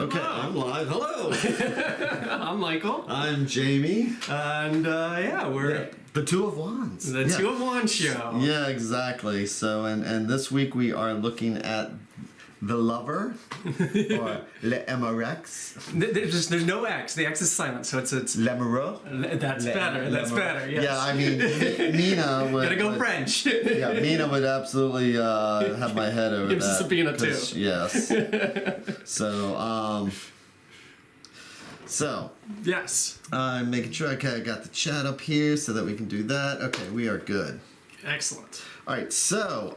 Okay, I'm live. Hello. I'm Michael. I'm Jamie. And we're the Two of Wands. the Two of Wands show. Yeah, exactly. So, and this week we are looking at the Lover, or l'Amorex. There's no X. The X is silent, so it's L'amoureux. That's better. That's better. Yes. Yeah, I mean, Mina would... Gotta go French. Yeah, Mina would absolutely have my head over Gives that. us a peanut, too. Yes. So, Yes. I'm making sure I got the chat up here so that we can do that. Okay, we are good. Excellent. All right, so,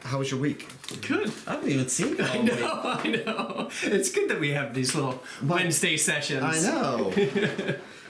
how was your week? Good. I haven't even seen you all I know. It's good that we have these little Wednesday sessions. I know.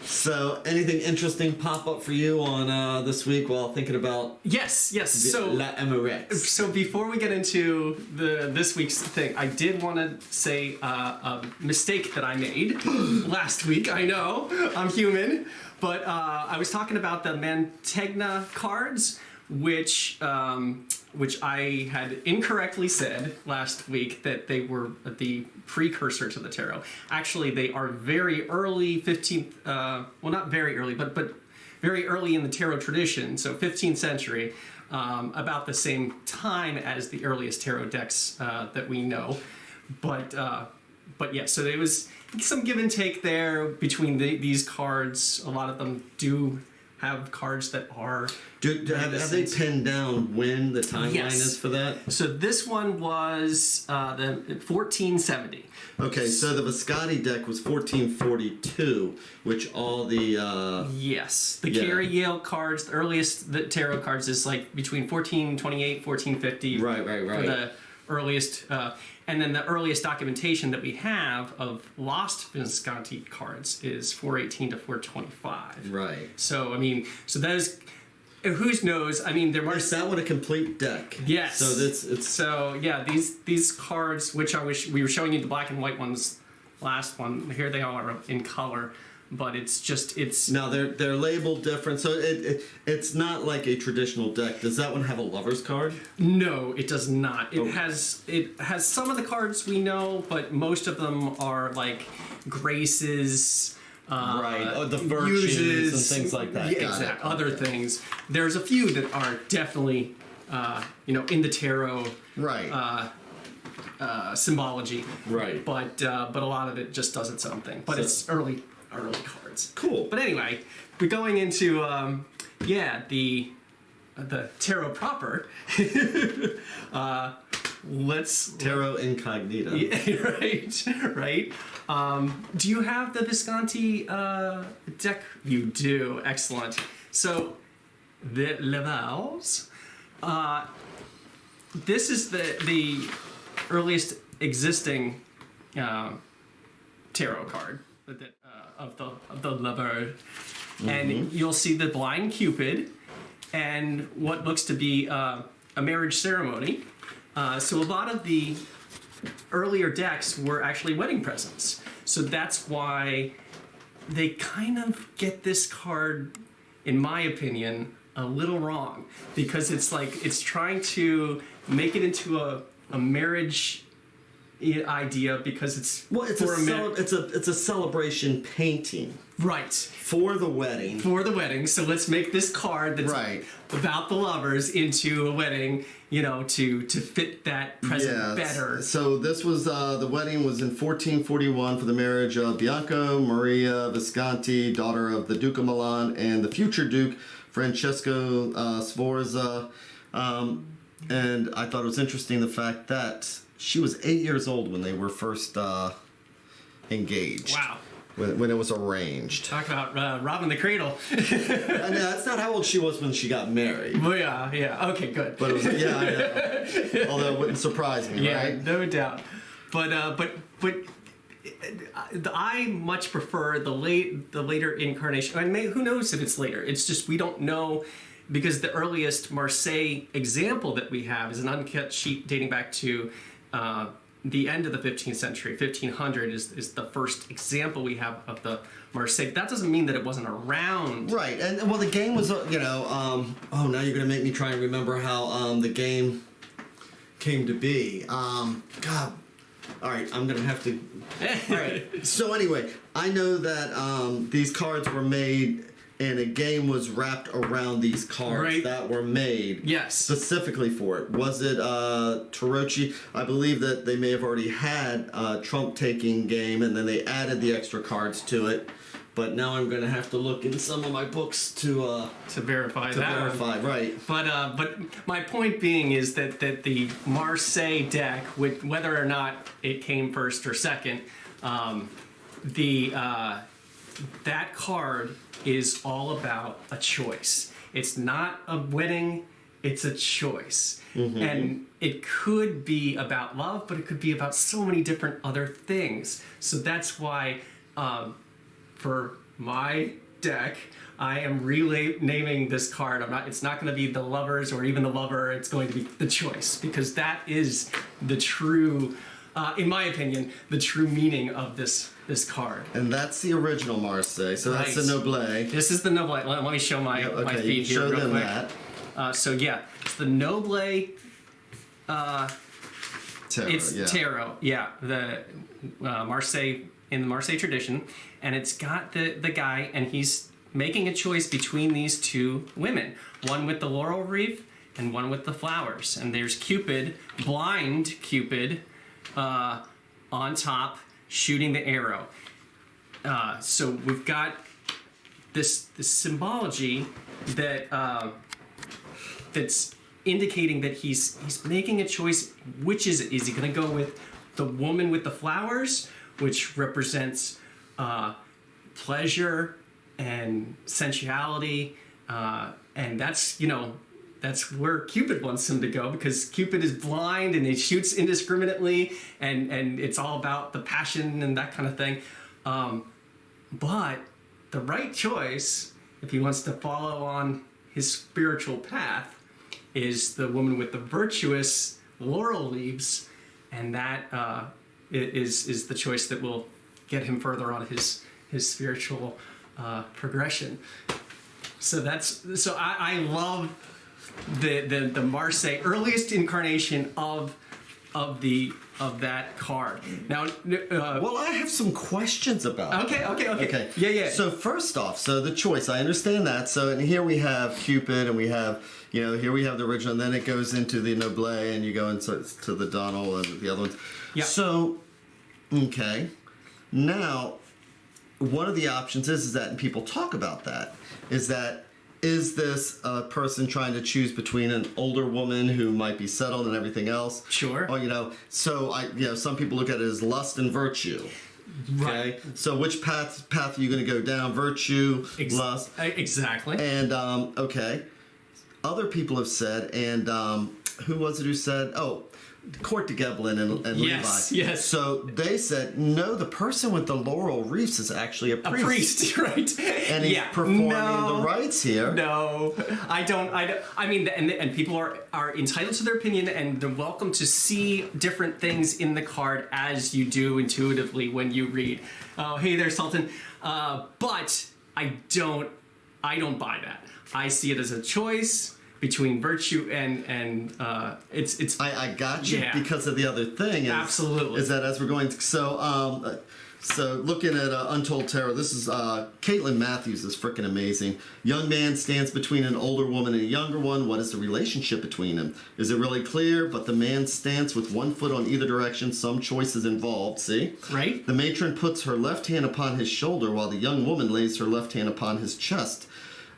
So, anything interesting pop up for you on this week while thinking about Yes. So l'Amorex? So before we get into this week's thing, I did want to say a mistake that I made last week. I know, I'm human, but I was talking about the Mantegna cards, which I had incorrectly said last week that they were the precursor to the tarot. Actually, they are very early 15th, well, not very early, but very early in the tarot tradition, so 15th century, about the same time as the earliest tarot decks that we know. But yeah, so there was some give and take there between these cards. A lot of them do have cards that are... Have they pinned down when the timeline is for that? So this one was the 1470. Okay, so the Visconti deck was 1442, which all the... Carrie Yale cards, the earliest tarot cards is like between 1428, 1450. Right. For the earliest... and then the earliest documentation that we have of lost Visconti cards is 418 to 425. Right. So, I mean, that is... Who knows? I mean, there were... Is that what a complete deck? Yes. So it's... So, yeah, these cards, which I wish we were showing you the black and white ones last one. Here they are in color. But it's... Now, they're labeled different, so it's not like a traditional deck. Does that one have a lover's card? No, it does not. It has some of the cards we know, but most of them are like graces... the virtues and things like that. Yeah, exactly. Other things. There's a few that are definitely, in the tarot. Right. Symbology. Right. But a lot of it just does its own thing. But it's early cards. Cool. But anyway, we're going into the tarot proper. Let's Tarot Incognita. Yeah, right. Do you have the Visconti deck? You do. Excellent. So, the Lavals. This is the earliest existing tarot card of the Lover, and you'll see the blind Cupid, and what looks to be a marriage ceremony. So a lot of the earlier decks were actually wedding presents. So that's why they kind of get this card, in my opinion, a little wrong. Because it's trying to make it into a marriage idea because it's... Well, it's a celebration painting. Right. For the wedding. So let's make this card that's about the lovers into a wedding, to fit that present better. So this was, the wedding was in 1441 for the marriage of Bianca Maria Visconti, daughter of the Duke of Milan, and the future Duke, Francesco Sforza. And I thought it was interesting the fact that she was 8 years old when they were first engaged. Wow. When it was arranged. Talk about robbing the cradle. I know, that's not how old she was when she got married. Well, yeah. Okay, good. But it was, I know. Although it wouldn't surprise me, right? Yeah, no doubt. But I much prefer the later incarnation. I mean, who knows if it's later? It's just we don't know, because the earliest Marseille example that we have is an uncut sheet dating back to the end of the 15th century. 1500 is the first example we have of the Marseille. That doesn't mean that it wasn't around. Right, and well, the game was, now you're going to make me try and remember how the game came to be. God, All right, I'm gonna have to. All right. So anyway, I know that these cards were made, and a game was wrapped around these cards that were made. Yes. Specifically for it. Was it Tarochi? I believe that they may have already had a Trump taking game, and then they added the extra cards to it. But now I'm going to have to look in some of my books to verify that. To verify, right. But my point being is that the Marseille deck, whether or not it came first or second, that card is all about a choice. It's not a wedding, it's a choice. Mm-hmm. And it could be about love, but it could be about so many different other things. So that's why... for my deck, I am renaming this card. It's not going to be the lovers or even the lover. It's going to be the choice, because that is the true, in my opinion, the true meaning of this card. And that's the original Marseille. So that's the Noble. This is the Noble. Let me show my feet here real quick. That. So yeah, it's the Noble. Tarot. It's tarot. Yeah, the Marseille. In the Marseille tradition, and it's got the guy, and he's making a choice between these two women, one with the laurel wreath and one with the flowers. And there's Cupid, blind Cupid, on top, shooting the arrow. So we've got this symbology that that's indicating that he's making a choice. Which is it? Is he going to go with the woman with the flowers, which represents pleasure and sensuality, and that's where Cupid wants him to go, because Cupid is blind and he shoots indiscriminately, and it's all about the passion and that kind of thing. But the right choice, if he wants to follow on his spiritual path, is the woman with the virtuous laurel leaves, and that is the choice that will get him further on his spiritual progression. So I love the Marseille earliest incarnation of that card. Now, well, I have some questions about. Okay. Yeah. So first off, so the choice, I understand that. So and here we have Cupid, and we have here we have the original, and then it goes into the Noble, and you go into to the Donald and the other ones. Yeah. So, okay. Now, one of the options is that, and people talk about that, is this a person trying to choose between an older woman who might be settled and everything else? Sure. Or, so some people look at it as lust and virtue. Right. Okay? So which path are you going to go down? Virtue, lust. Exactly. And, okay. Other people have said, and who was it who said, Court de Gebelin and Levi. Yes. So they said, no, the person with the laurel wreaths is actually a priest. A priest, right. And he's performing the rites here. No, I don't. I mean, and people are entitled to their opinion, and they're welcome to see different things in the card as you do intuitively when you read. Oh, hey there, Sultan. But I don't buy that. I see it as a choice between virtue and it's. I got you because of the other thing. Is that as we're going to, so looking at Untold Tarot, this is Caitlin Matthews is freaking amazing. Young man stands between an older woman and a younger one. What is the relationship between them? Is it really clear? But the man stands with one foot on either direction. Some choices involved. See? Right. The matron puts her left hand upon his shoulder, while the young woman lays her left hand upon his chest.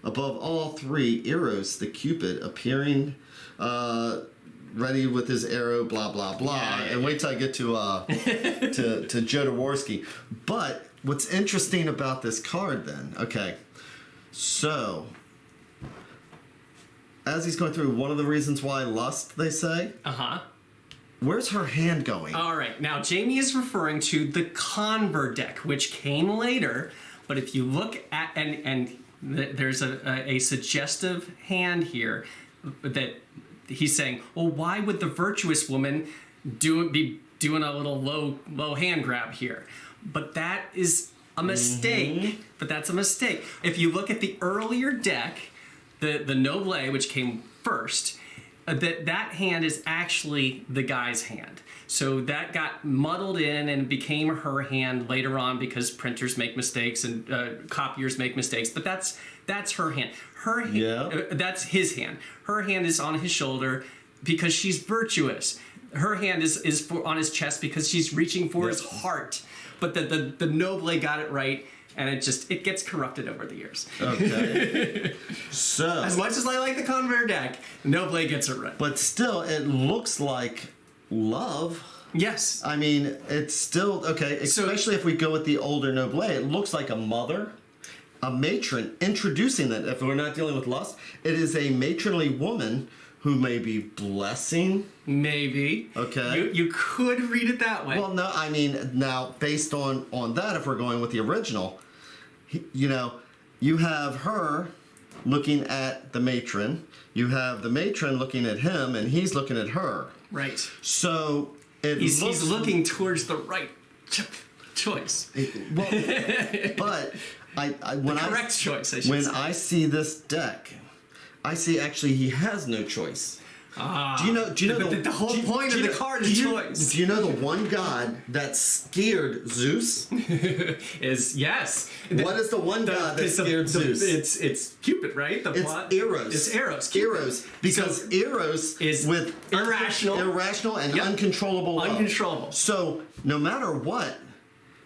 Above all three, Eros, the Cupid, appearing ready with his arrow, blah, blah, blah. And wait till I get to Jodorowsky. But what's interesting about this card then, okay, so as he's going through, one of the reasons why lust, they say. Uh-huh. Where's her hand going? All right. Now, Jamie is referring to the Conver deck, which came later. But if you look at, and there's a suggestive hand here that he's saying, well, why would the virtuous woman be doing a little low hand grab here? But that is a mistake. Mm-hmm. But that's a mistake. If you look at the earlier deck, the Noble, which came first, that hand is actually the guy's hand. So that got muddled in and became her hand later on because printers make mistakes and copiers make mistakes. But that's her hand. That's his hand. Her hand is on his shoulder because she's virtuous. Her hand is on his chest because she's reaching for his heart. But the noble got it right. And it gets corrupted over the years. Okay. So as much as I like the Conver deck, Noble gets it right. But still, it looks like love. Yes. I mean, it's still okay, especially if we go with the older Noble. It looks like a mother, a matron introducing that. If we're not dealing with lust, it is a matronly woman who may be blessing. Maybe. Okay. You could read it that way. Well, no, I mean, now, based on that, if we're going with the original, you have her looking at the matron, you have the matron looking at him, and he's looking at her. Right. So, he's looking towards the right choice. But when the correct choice, I should say. I see this deck, I see actually he has no choice. Do you know the whole point of the card is choice? Do you know the one god that scared Zeus? Yes. What is the one god that scared Zeus? It's Cupid, right? It's Eros. It's Eros. Eros, because Eros is with irrational and uncontrollable love. Uncontrollable. So no matter what,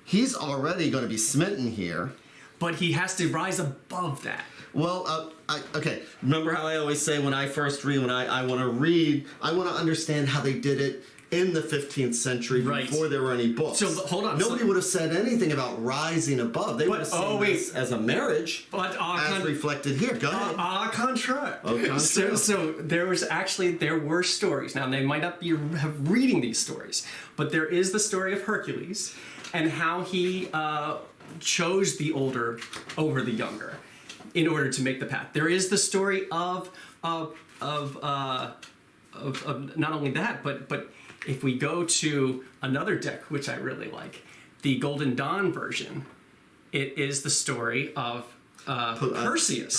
he's already going to be smitten here. But he has to rise above that. Well, okay. Remember how I always say when I first read, I want to understand how they did it in the 15th century before there were any books. So hold on. Nobody would have said anything about rising above. They would have seen this as a marriage, as reflected here. Go ahead. Contraire. So there were stories. Now they might not be reading these stories, but there is the story of Hercules and how he chose the older over the younger in order to make the path. There is the story of not only that, but if we go to another deck, which I really like, the Golden Dawn version, it is the story of Perseus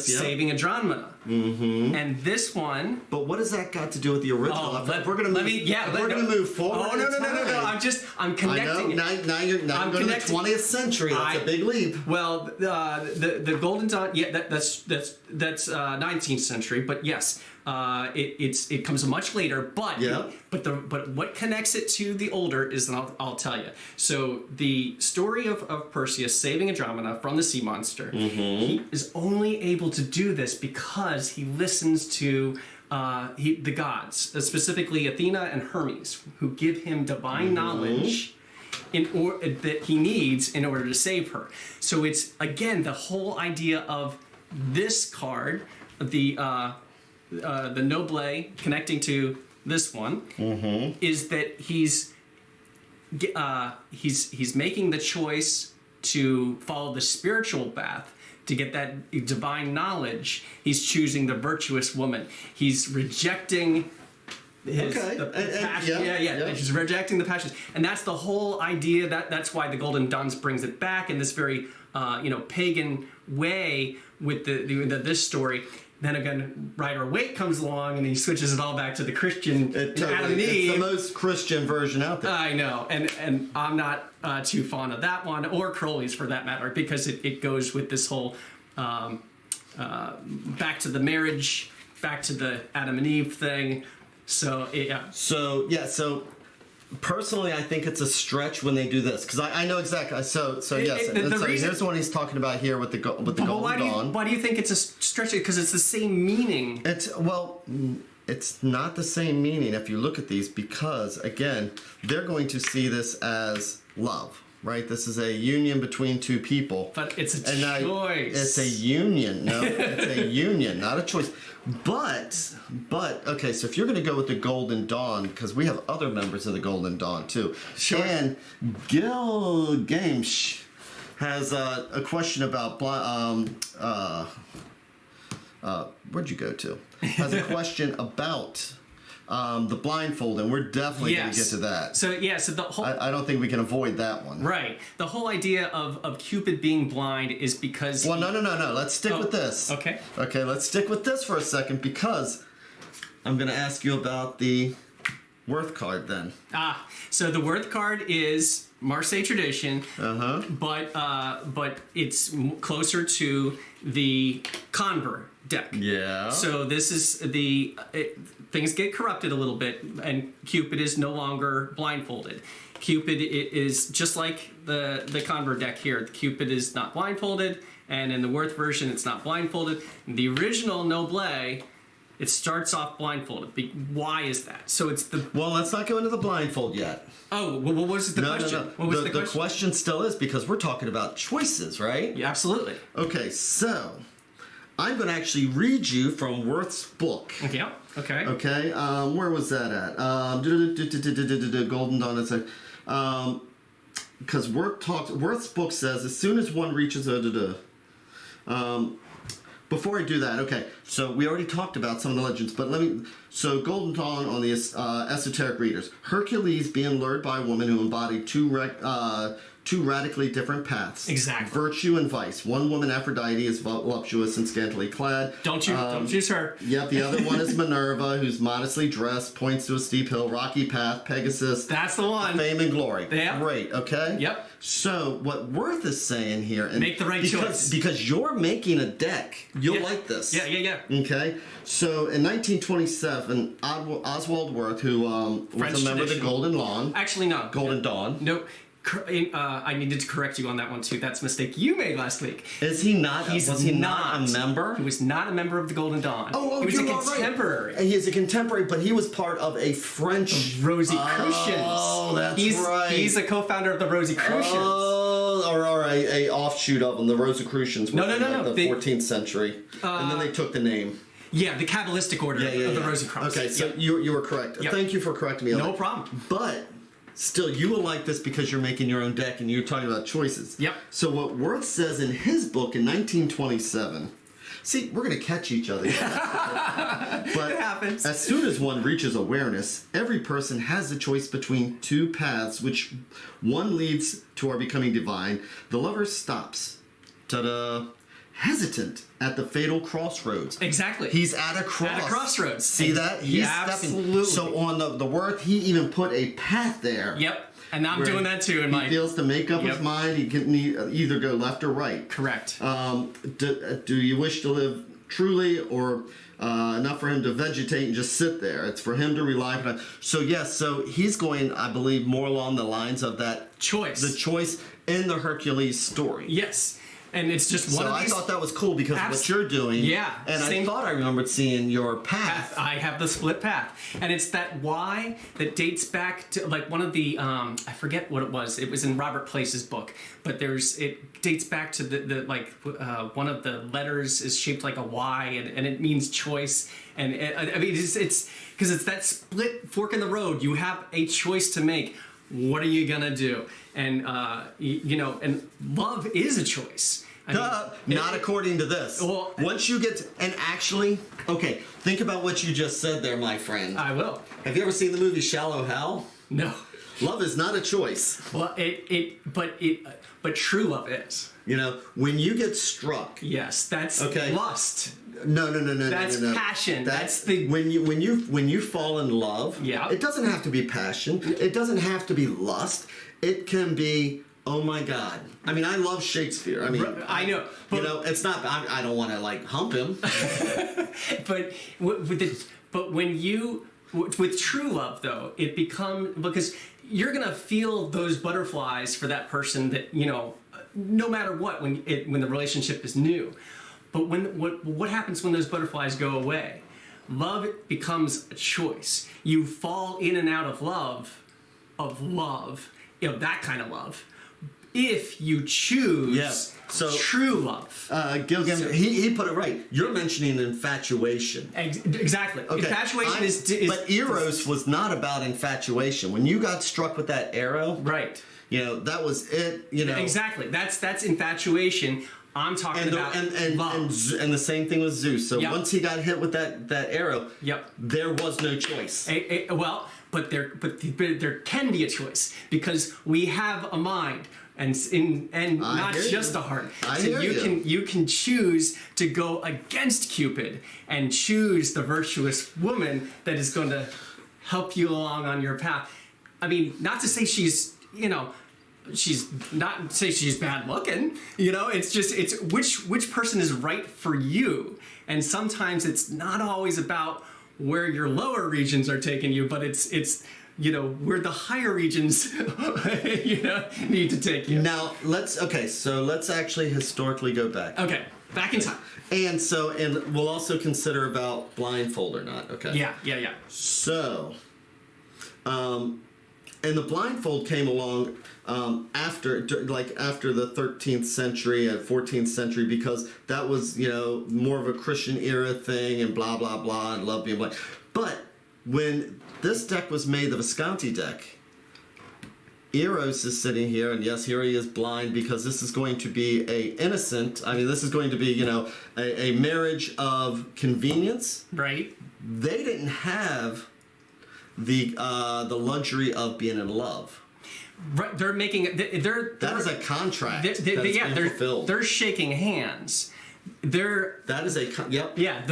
saving Andromeda. Mm-hmm. And this one... But what has that got to do with the original? We're going to move forward. Oh, no. I'm connecting I know. Now you're going to the 20th century. That's a big leap. Well, the Golden Dawn, that's 19th century, but yes, it comes much later. But what connects it to the older is, and I'll tell you. So the story of Perseus saving Andromeda from the sea monster, he is only able to do this because he listens to the gods, specifically Athena and Hermes, who give him divine knowledge that he needs in order to save her. So it's, again, the whole idea of this card, the Noble connecting to this one, is that he's making the choice to follow the spiritual path to get that divine knowledge. He's choosing the virtuous woman. He's rejecting passion. He's rejecting the passions, and that's the whole idea. That's why the Golden Dawn brings it back in this very pagan way with this story. Then again, Rider Waite comes along and he switches it all back to the Christian Adam and Eve. It's the most Christian version out there. I know, and I'm not too fond of that one, or Crowley's for that matter, because it goes with this whole back to the marriage, back to the Adam and Eve thing. So personally, I think it's a stretch when they do this, because I know exactly. Here's the one he's talking about here with the Golden Dawn. Why do you think it's a stretch? Because it's the same meaning. It's not the same meaning if you look at these, because again, they're going to see this as love, right? This is a union between two people. But it's a choice. It's a union. No, it's a union, not a choice. But okay, so if you're going to go with the Golden Dawn, because we have other members of the Golden Dawn too. Sure. And Gil Gamesh has a question about where'd you go to? Has a question about the blindfold, and we're definitely going to get to that. So the whole... I don't think we can avoid that one. Right. The whole idea of Cupid being blind is because... Well, no. Let's stick with this. Okay. Okay, let's stick with this for a second, because I'm going to ask you about the Worth card then. So the Worth card is Marseille tradition, Uh-huh. but it's closer to the Conver deck. Yeah. So this is things get corrupted a little bit, and Cupid is no longer blindfolded. Cupid is just like the Conver deck here. Cupid is not blindfolded, and in the Worth version, it's not blindfolded. The original Noble, it starts off blindfolded. Why is that? So it's the... Well, let's not go into the blindfold yet. Oh, well, what was the question? No. What was the question still is, because we're talking about choices, right? Yeah, absolutely. Okay, so I'm going to actually read you from Worth's book. Yeah, okay. Okay, where was that at? Golden Dawn, it's like... because Worth's book says, as soon as one reaches... before I do that, okay, so we already talked about some of the legends, but so Golden Dawn on the esoteric readers. Hercules being lured by a woman who embodied two radically different paths. Exactly. Virtue and vice. One woman, Aphrodite, is voluptuous and scantily clad. Don't choose her. Yep, the other one is Minerva, who's modestly dressed, points to a steep hill, rocky path, Pegasus. That's the one. Fame and glory. Yeah. Great, okay? Yep. So, what Worth is saying here... And make the right choice. Because you're making a deck. You'll like this. Yeah. Okay? So, in 1927, Oswald Worth, who was a member of the Golden Dawn... Actually, no. Golden Dawn. No. I needed to correct you on that one too. That's a mistake you made last week. Is he not? Was he not a member? He was not a member of the Golden Dawn. Oh, he was a you're contemporary. Right. He is a contemporary, but he was part of a French Rosicrucians. Oh, that's right. He's a co-founder of the Rosicrucians. Oh, or a offshoot of them, the Rosicrucians. No. The 14th century, and then they took the name. Yeah, the Kabbalistic order of the Rosicrucians. Okay, so you were correct. Yep. Thank you for correcting me on No that. problem. But still, you will like this because you're making your own deck and you're talking about choices. Yep. So what Worth says in his book in 1927... See, we're going to catch each other. But it happens. As soon as one reaches awareness, every person has a choice between two paths, which one leads to our becoming divine. The lover stops. Ta-da! Hesitant at the fatal crossroads. Exactly. He's at a crossroads. See that? He's absolutely. So on the Worth, he even put a path there. Yep. And I'm doing that too in my... He feels to make up his mind. He can either go left or right. Correct. Do you wish to live truly, or enough for him to vegetate and just sit there? It's for him to rely on. So yes, so he's going, I believe, more along the lines of that choice. The choice in the Hercules story. Yes. And it's just one of these... So I thought that was cool because what you're doing... Yeah. And I thought I remembered seeing your path. I have the split path. And it's that why that dates back to, like, one of the... I forget what it was. It was in Robert Place's book. But it dates back to one of the letters is shaped like a Y, and it means choice. And it's because it's that split fork in the road. You have a choice to make. What are you gonna do? And and love is a choice. Not according to this. Well, once you get and actually, okay, think about what you just said there, my friend. I will. Have you ever seen the movie Shallow Hal? No. Love is not a choice. Well, but true love is. When you get struck. Yes, that's lust. No. That's passion. That's the when you fall in love. Yeah. It doesn't have to be passion. It doesn't have to be lust. It can be, oh my God. I mean, I love Shakespeare. I mean, I know. But, it's not. I don't want to hump him. but with true love, though, it becomes because you're gonna feel those butterflies for that person that no matter what when the relationship is new. But what happens when those butterflies go away? Love becomes a choice. You fall in and out of love, that kind of love. If you choose true love. Gilligan, he put it right. You're mentioning infatuation. Exactly. Okay. Infatuation is... But Eros was not about infatuation. When you got struck with that arrow... Right. That was it, Exactly. That's infatuation. I'm talking about love. And the same thing with Zeus. So once he got hit with that arrow, there was no choice. But there can be a choice because we have a mind. and not hear just you. a heart. I So hear you. you can choose to go against Cupid and choose the virtuous woman that is going to help you along on your path. I mean, not to say she's not say she's bad looking, it's just which person is right for you. And sometimes it's not always about where your lower regions are taking you, but it's where the higher regions need to take you. Now let's actually historically go back. Okay, back in time. And we'll also consider about blindfold or not. Okay. Yeah. So, and the blindfold came along after the 13th century and 14th century, because that was more of a Christian era thing and blah blah blah and love being blind. But when this deck was made, the Visconti deck, Eros is sitting here, and yes, here he is blind, because this is going to be this is going to be a marriage of convenience. Right. They didn't have the luxury of being in love. Right, they're making That is a contract that is being fulfilled. They're shaking hands. Yep. Yeah,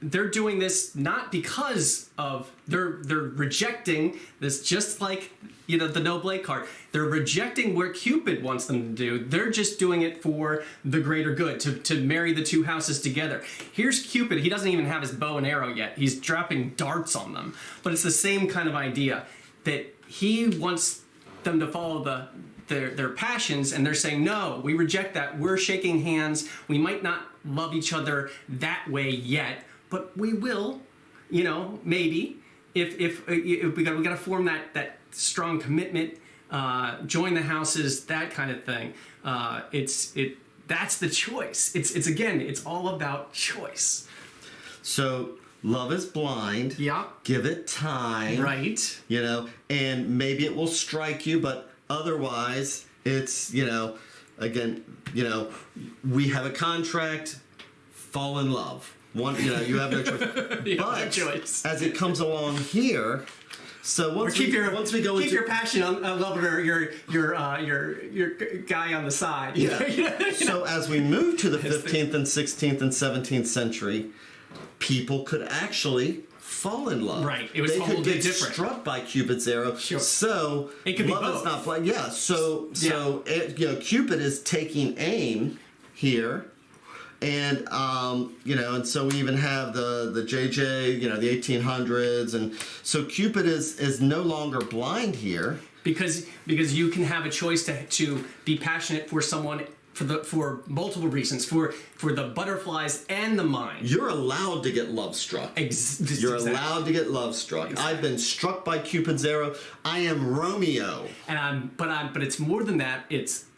they're doing this not because of they're rejecting this, just like the Noble card. They're rejecting what Cupid wants them to do. They're just doing it for the greater good, to marry the two houses together. Here's Cupid. He doesn't even have his bow and arrow yet. He's dropping darts on them. But it's the same kind of idea, that he wants them to follow their passions, and they're saying, no, we reject that. We're shaking hands. We might not love each other that way yet, but we will, maybe if we got to form that strong commitment, join the houses, that kind of thing. That's the choice. It's all about choice. So love is blind. Yeah. Give it time. Right. And maybe it will strike you, but otherwise it's, again, we have a contract, fall in love. You have no choice. You but have no choice. As it comes along here, so once we go into your passion on love your guy on the side. Yeah. So as we move to the 15th and 16th and 17th century, people could actually fall in love. Right. It was they a whole could get different. Struck by Cupid's arrow. Sure. So it could be love both. is not blind. Yeah. So Cupid is taking aim here. And and so we even have the JJ, the 1800s, and so Cupid is no longer blind here, because you can have a choice to be passionate for someone for multiple reasons, for the butterflies and the mind. You're allowed to get love struck. You're allowed to get love struck. Exactly. I've been struck by Cupid's arrow. I am Romeo. But it's more than that.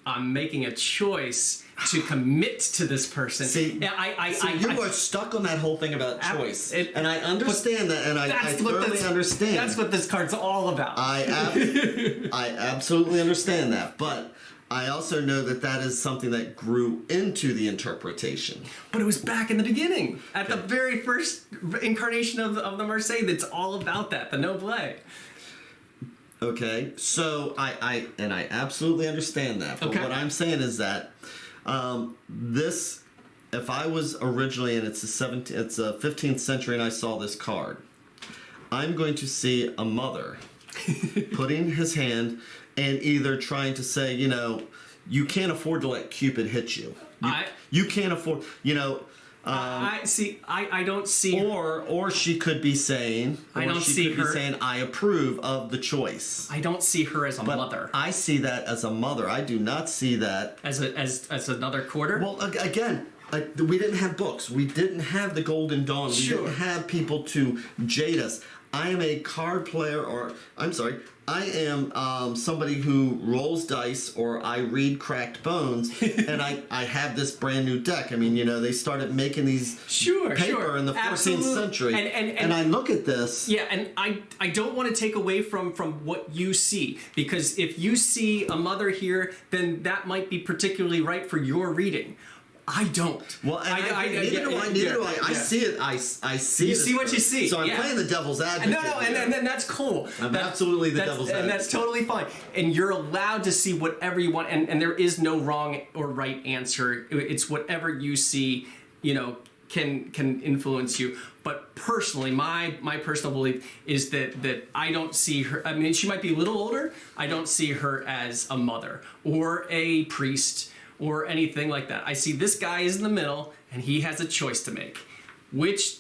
I'm making a choice to commit to this person. See, you are stuck on that whole thing about choice, and I understand that, and I thoroughly understand. That's what this card's all about. I absolutely understand that, but I also know that is something that grew into the interpretation. But it was back in the beginning, at the very first incarnation of the Marseille. That's all about that, the Noble. Okay, so I absolutely understand that. But what I'm saying is that this, if I was originally, and it's a 15th century, and I saw this card, I'm going to see a mother putting his hand and either trying to say, you can't afford to let Cupid hit you. You can't afford, I don't see. Or she could be saying, I approve of the choice. I don't see her as a mother. I see that as a mother. I do not see that as another quarter. Well, again, we didn't have books. We didn't have the Golden Dawn. Sure. We didn't have people to jade us. I am a card player, I am somebody who rolls dice, or I read Cracked Bones, and I have this brand new deck. I mean, they started making these paper in the 14th century, and I look at this. Yeah, and I don't want to take away from what you see, because if you see a mother here, then that might be particularly right for your reading. I don't. Well, and neither do I. I see it. I see. You see what you see. So I'm playing the devil's advocate. No, and that's cool. I'm absolutely the devil's advocate, and that's totally fine. And you're allowed to see whatever you want, and there is no wrong or right answer. It's whatever you see, can influence you. But personally, my personal belief is that I don't see her. I mean, she might be a little older. I don't see her as a mother or a priest or anything like that. I see this guy is in the middle, and he has a choice to make. Which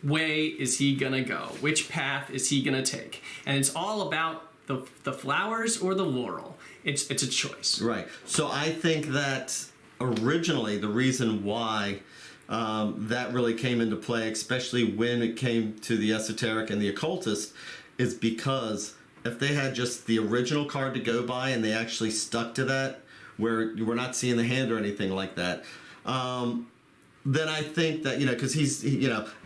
way is he gonna go? Which path is he gonna take? And it's all about the flowers or the laurel. It's a choice. Right. So I think that originally the reason why that really came into play, especially when it came to the esoteric and the occultist, is because if they had just the original card to go by and they actually stuck to that, where we're not seeing the hand or anything like that, then I think that, because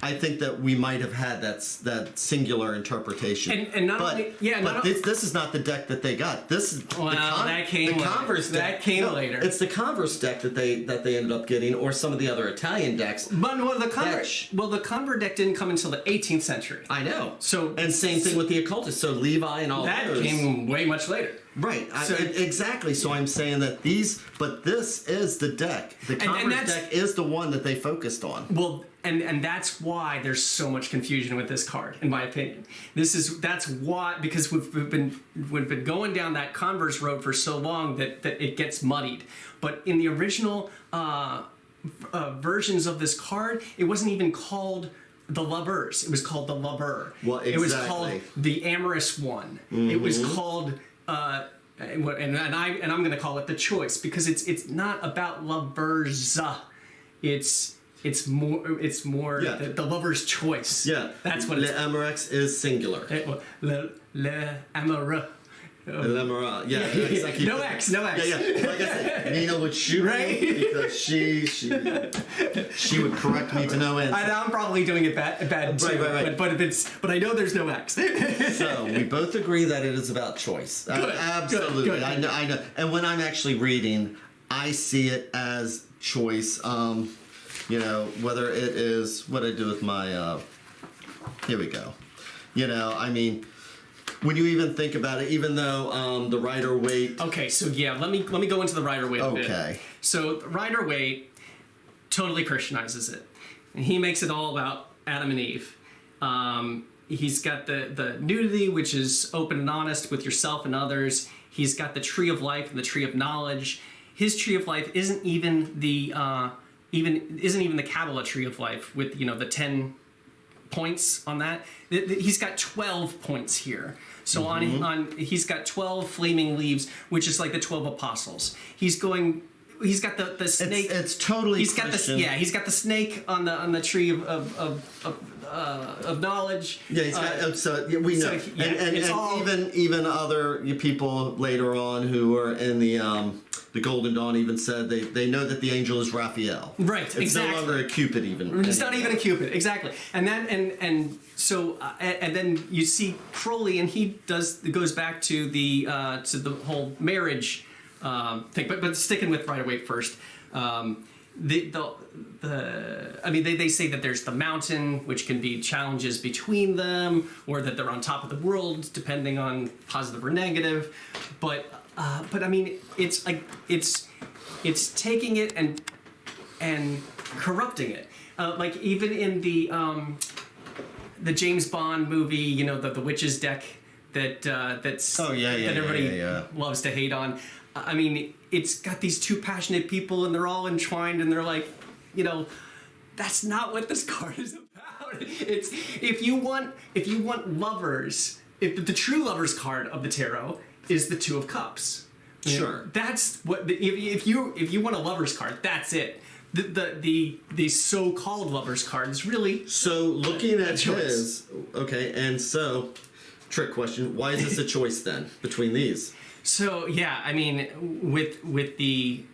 I think that we might have had that singular interpretation. And not only, this is not the deck that they got. This is that came later. Converse deck. That came later. It's the Converse deck that they ended up getting, or some of the other Italian decks. But the Convert deck didn't come until the 18th century. I know. So and same thing with the occultist. So Levi and all that those came way much later. Right, exactly. So I'm saying that this is the deck. The Converse deck is the one that they focused on. Well, and that's why there's so much confusion with this card, in my opinion. That's why, because we've been going down that Converse road for so long that it gets muddied. But in the original versions of this card, it wasn't even called the Lovers. It was called the Lover. Well, exactly. It was called the Amorous One. Mm-hmm. It was called. And I'm going to call it the Choice, because it's not about lovers. It's more the lover's choice. Yeah, that's what Le Amorex is singular. Le Amoureux. Yeah, exactly. No X. Yeah. Like I said, Nina would shoot me because she would correct me to no end. I'm probably doing it bad too. Right. But I know there's no X. So we both agree that it is about choice. Good, absolutely. Good. I know. And when I'm actually reading, I see it as choice. Whether it is what I do with my. Here we go. I mean. When you even think about it, even though the Rider-Waite... Okay, so let me go into the Rider-Waite a bit. Okay. So Rider-Waite totally Christianizes it. And he makes it all about Adam and Eve. He's got the nudity, which is open and honest with yourself and others. He's got the tree of life and the tree of knowledge. His tree of life isn't even the Kabbalah tree of life with the 10 points on that. He's got 12 points here. So on he's got 12 flaming leaves, which is like the 12 apostles. He's got the snake. It's totally Christian. He's got the snake on the tree of knowledge. Yeah, he's got. We know, and even other people later on who are in the Golden Dawn even said they know that the angel is Raphael. Right, it's exactly. no longer a Cupid even. It's not even a Cupid, exactly. And then you see Crowley, and he goes back to the whole marriage thing. But sticking with Rider-Waite first. They say that there's the mountain, which can be challenges between them, or that they're on top of the world, depending on positive or negative. But I mean, it's like it's taking it and corrupting it. Like even in the James Bond movie, the Witches deck that everybody loves to hate on. I mean, it's got these two passionate people, and they're all entwined, and they're like, that's not what this card is about. It's if you want lovers, if the true lovers card of the tarot is the Two of Cups. Sure. That's what if you want a lovers card, that's it. The so-called lovers card is really so looking at his and so trick question, why is this a choice then between these? So I mean with the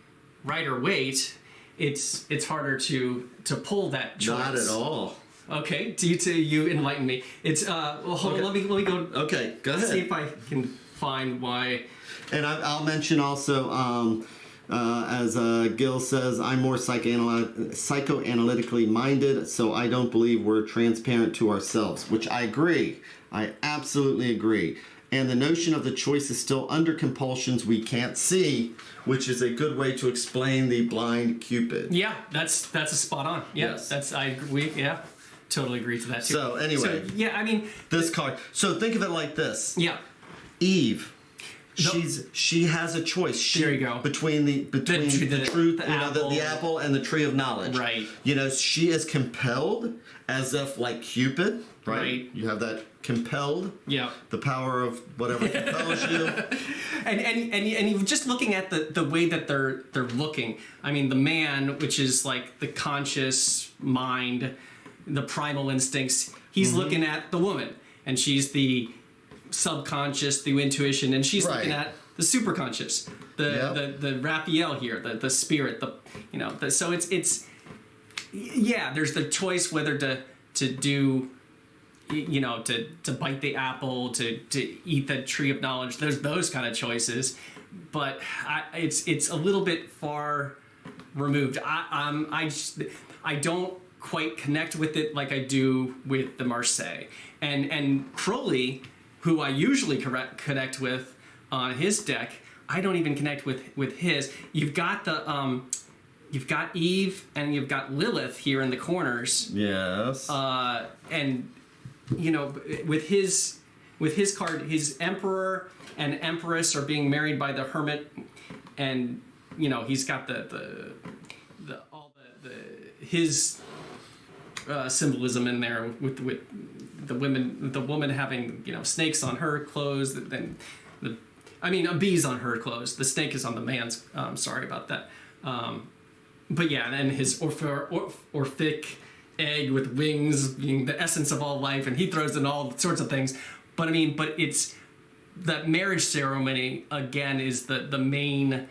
Rider-Waite, it's harder to pull that choice. Not at all. Okay, you enlighten me. It's hold on, let me go. Okay, go ahead. See if I can find why. And I'll mention also As Gil says, I'm more psychoanalytically minded, so I don't believe we're transparent to ourselves, which I agree. I absolutely agree. And the notion of the choice is still under compulsions we can't see, which is a good way to explain the blind Cupid. Yeah, that's a spot on. Yeah, Yes. I agree. Yeah, totally agree to that too. So anyway, yeah, I mean, this card. So think of it like this. yeah. Eve. She has a choice. There you go. Between the truth, the apple. the apple and the tree of knowledge. Right. She is compelled, as if like Cupid. Right. You have that compelled. Yeah. The power of whatever compels you. And you just looking at the way that they're looking. I mean, the man, which is like the conscious mind, the primal instincts. He's looking at the woman, and she's the subconscious, the intuition, and she's looking at the superconscious, the Raphael here, the spirit, so it's there's the choice whether to do, to bite the apple, to eat the tree of knowledge. There's those kind of choices, but it's a little bit far removed. I don't quite connect with it like I do with the Marseille and Crowley, who I usually connect with on his deck. I don't even connect with his. You've got you've got Eve and you've got Lilith here in the corners. Yes. And with his card, his Emperor and Empress are being married by the Hermit, and he's got his symbolism in there with the woman having snakes on her clothes, then bees on her clothes. The snake is on the man's. Sorry about that. But yeah, and his Orphic egg with wings being the essence of all life, and he throws in all sorts of things. But it's that marriage ceremony again is the main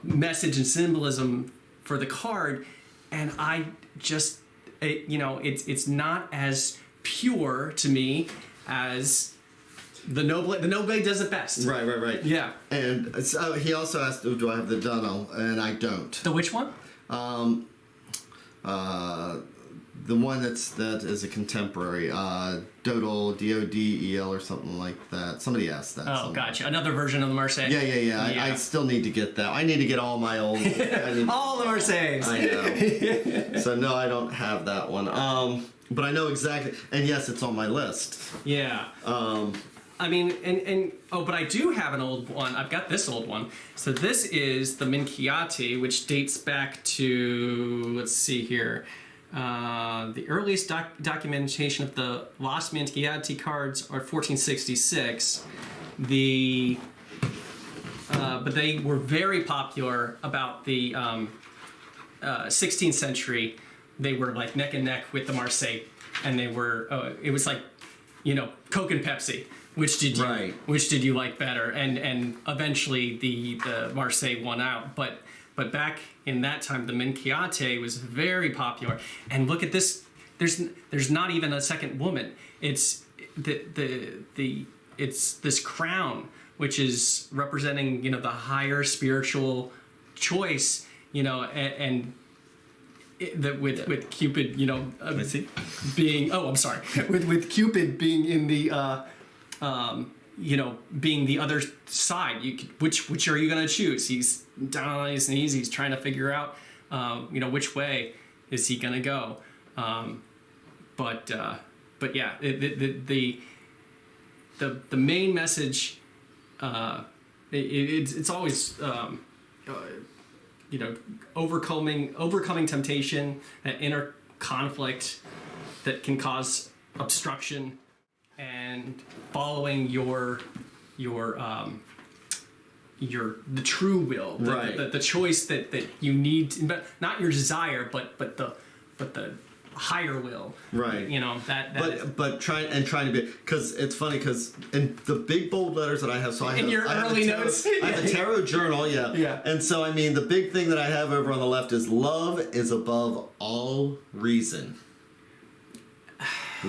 message and symbolism for the card, and I just it's not as pure to me as the Noble. The Noble does it best. Right. Yeah. And so he also asked, do I have the Dunno? And I don't. The which one? The one that is a contemporary, Dodel, D-O-D-E-L or something like that. Somebody asked that. Oh, gotcha. Another version of the Marseille. Yeah. I still need to get that. I need to get all my old... all the Marseilles. I know. So no, I don't have that one. But I know exactly... And yes, it's on my list. Yeah. But I do have an old one. I've got this old one. So this is the Minchiati, which dates back to, let's see here, the earliest documentation of the Lost Minchiati cards are 1466. But they were very popular about the 16th century. They were like neck and neck with the Marseille, and they were. It was like, Coke and Pepsi. Which did you like better? And eventually the Marseille won out. But back in that time, the Minchiati was very popular. And look at this. There's not even a second woman. It's it's this crown, which is representing the higher spiritual choice. With Cupid, being with Cupid being in the being the other side. Which are you going to choose? He's down on his knees. He's trying to figure out, which way is he going to go. But yeah, the main message, it's always, overcoming temptation, that inner conflict that can cause obstruction, and following the true will, the choice that you need, but not your desire, but the higher will, right? But trying to be, because it's funny, because in the big bold letters that I have, so I have your early notes, I have a tarot journal, yeah, and so the big thing that I have over on the left is love is above all reason.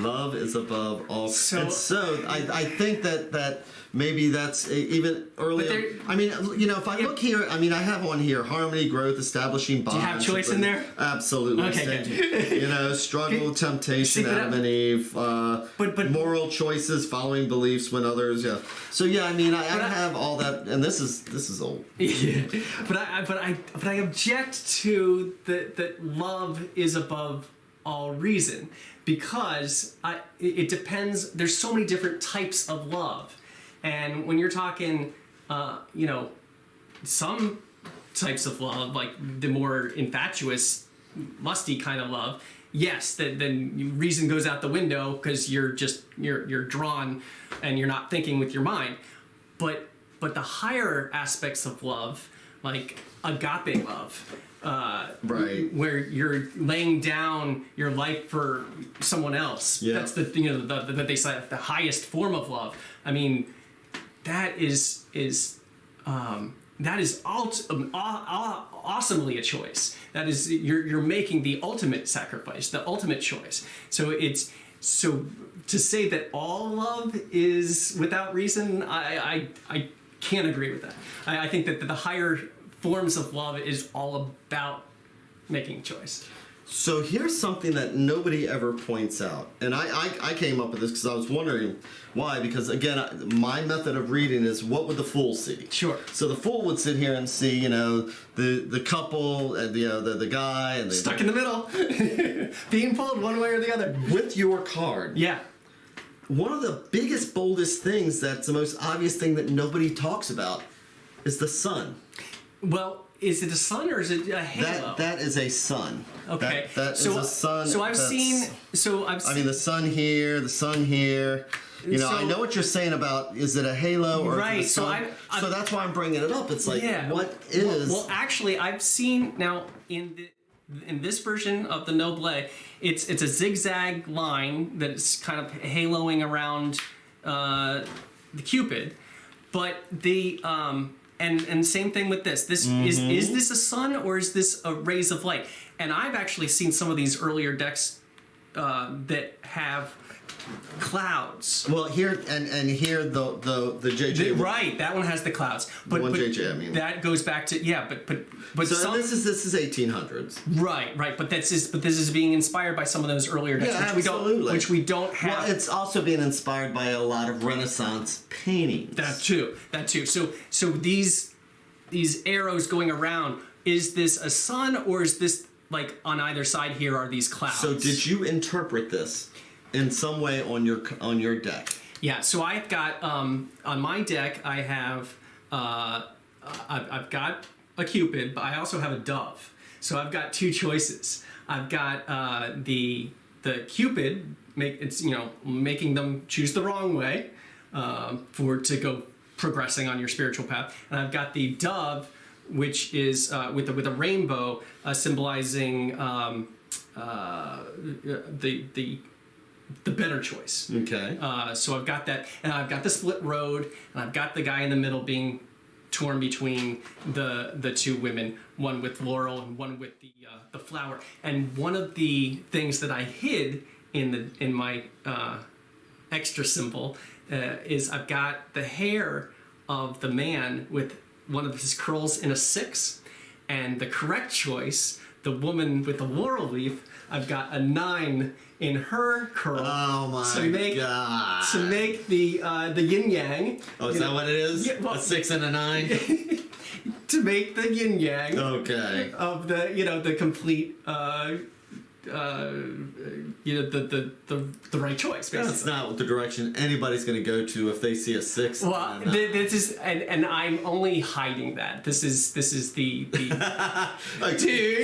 Love is above all. So- and so I think that maybe that's even earlier. But I mean, if I look here, I mean, I have on here harmony, growth, establishing bonds. Do you have choice in there? Absolutely. Okay, good. Struggle, temptation, See, but Adam and Eve, but moral choices, following beliefs when others, yeah. So yeah, I mean, I have all that, and this is old. Yeah, but I object to that love is above all reason, because it depends. There's so many different types of love, and when you're talking, some types of love, like the more infatuous, lusty kind of love, yes, then reason goes out the window because you're drawn and you're not thinking with your mind. But the higher aspects of love, like agape love, Right. where you're laying down your life for someone else. Yeah. That's that they say the highest form of love. I mean, that is awesomely a choice. That is, you're making the ultimate sacrifice, the ultimate choice. So to say that all love is without reason, I can't agree with that. I think that the higher forms of love is all about making a choice. So here's something that nobody ever points out, and I came up with this because I was wondering why. Because again, my method of reading is what would the fool see? Sure. So the fool would sit here and see, the couple and the guy and Stuck in the middle, being pulled one way or the other. with your card. Yeah. One of the biggest, boldest things that's the most obvious thing that nobody talks about is the sun. Well, is it a sun or is it a halo? That is a sun. Okay. That is a sun. So I've seen. I mean, the sun here, the sun here. I know what you're saying about, is it a halo or Right, is it a sun? So that's why I'm bringing it up. It's like, what is... Well, actually, I've seen, now, in this version of the Noble, it's a zigzag line that is kind of haloing around the Cupid, but the... And same thing with this. Is this a sun or is this a rays of light? And I've actually seen some of these earlier decks that have clouds. Well, here and here the JJ. Right, that one has the clouds. But JJ, I mean. That goes back to but So this is 1800s. Right. But this is being inspired by some of those earlier decks, Yeah, which we don't have. Well, it's also being inspired by a lot of Renaissance paintings. That too. So these arrows going around, is this a sun or is this, like, on either side here are these clouds? So did you interpret this in some way on your deck? Yeah. So I've got on my deck I have I've got a Cupid, but I also have a dove. So I've got two choices. I've got the Cupid making them choose the wrong way to go progressing on your spiritual path, and I've got the dove, which is with a rainbow symbolizing the better choice. Okay. So I've got that, and I've got the split road, and I've got the guy in the middle being torn between the two women, one with laurel and one with the flower. And one of the things that I hid in my extra symbol is I've got the hair of the man with one of his curls in a 6, and the correct choice, the woman with the laurel leaf, I've got a 9 in her curl. Oh my god! To make the yin yang. Oh, is that what it is? Yeah, well, a 6 and a 9. To make the yin yang. Okay. Of the complete the right choice. Basically. That's not the direction anybody's going to go to if they see a 6. Well, this is, and I'm only hiding that. This is the dude.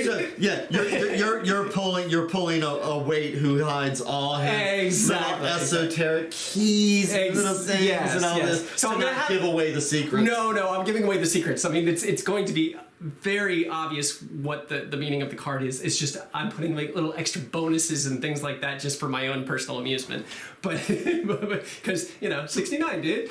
So, yeah, you're pulling a weight who hides all his little esoteric keys, little things, and all this. So I'm gonna give away the secrets. No, I'm giving away the secrets. I mean, it's going to be very obvious what the meaning of the card is. It's just I'm putting like little extra bonuses and things like that just for my own personal amusement. But because 69, dude.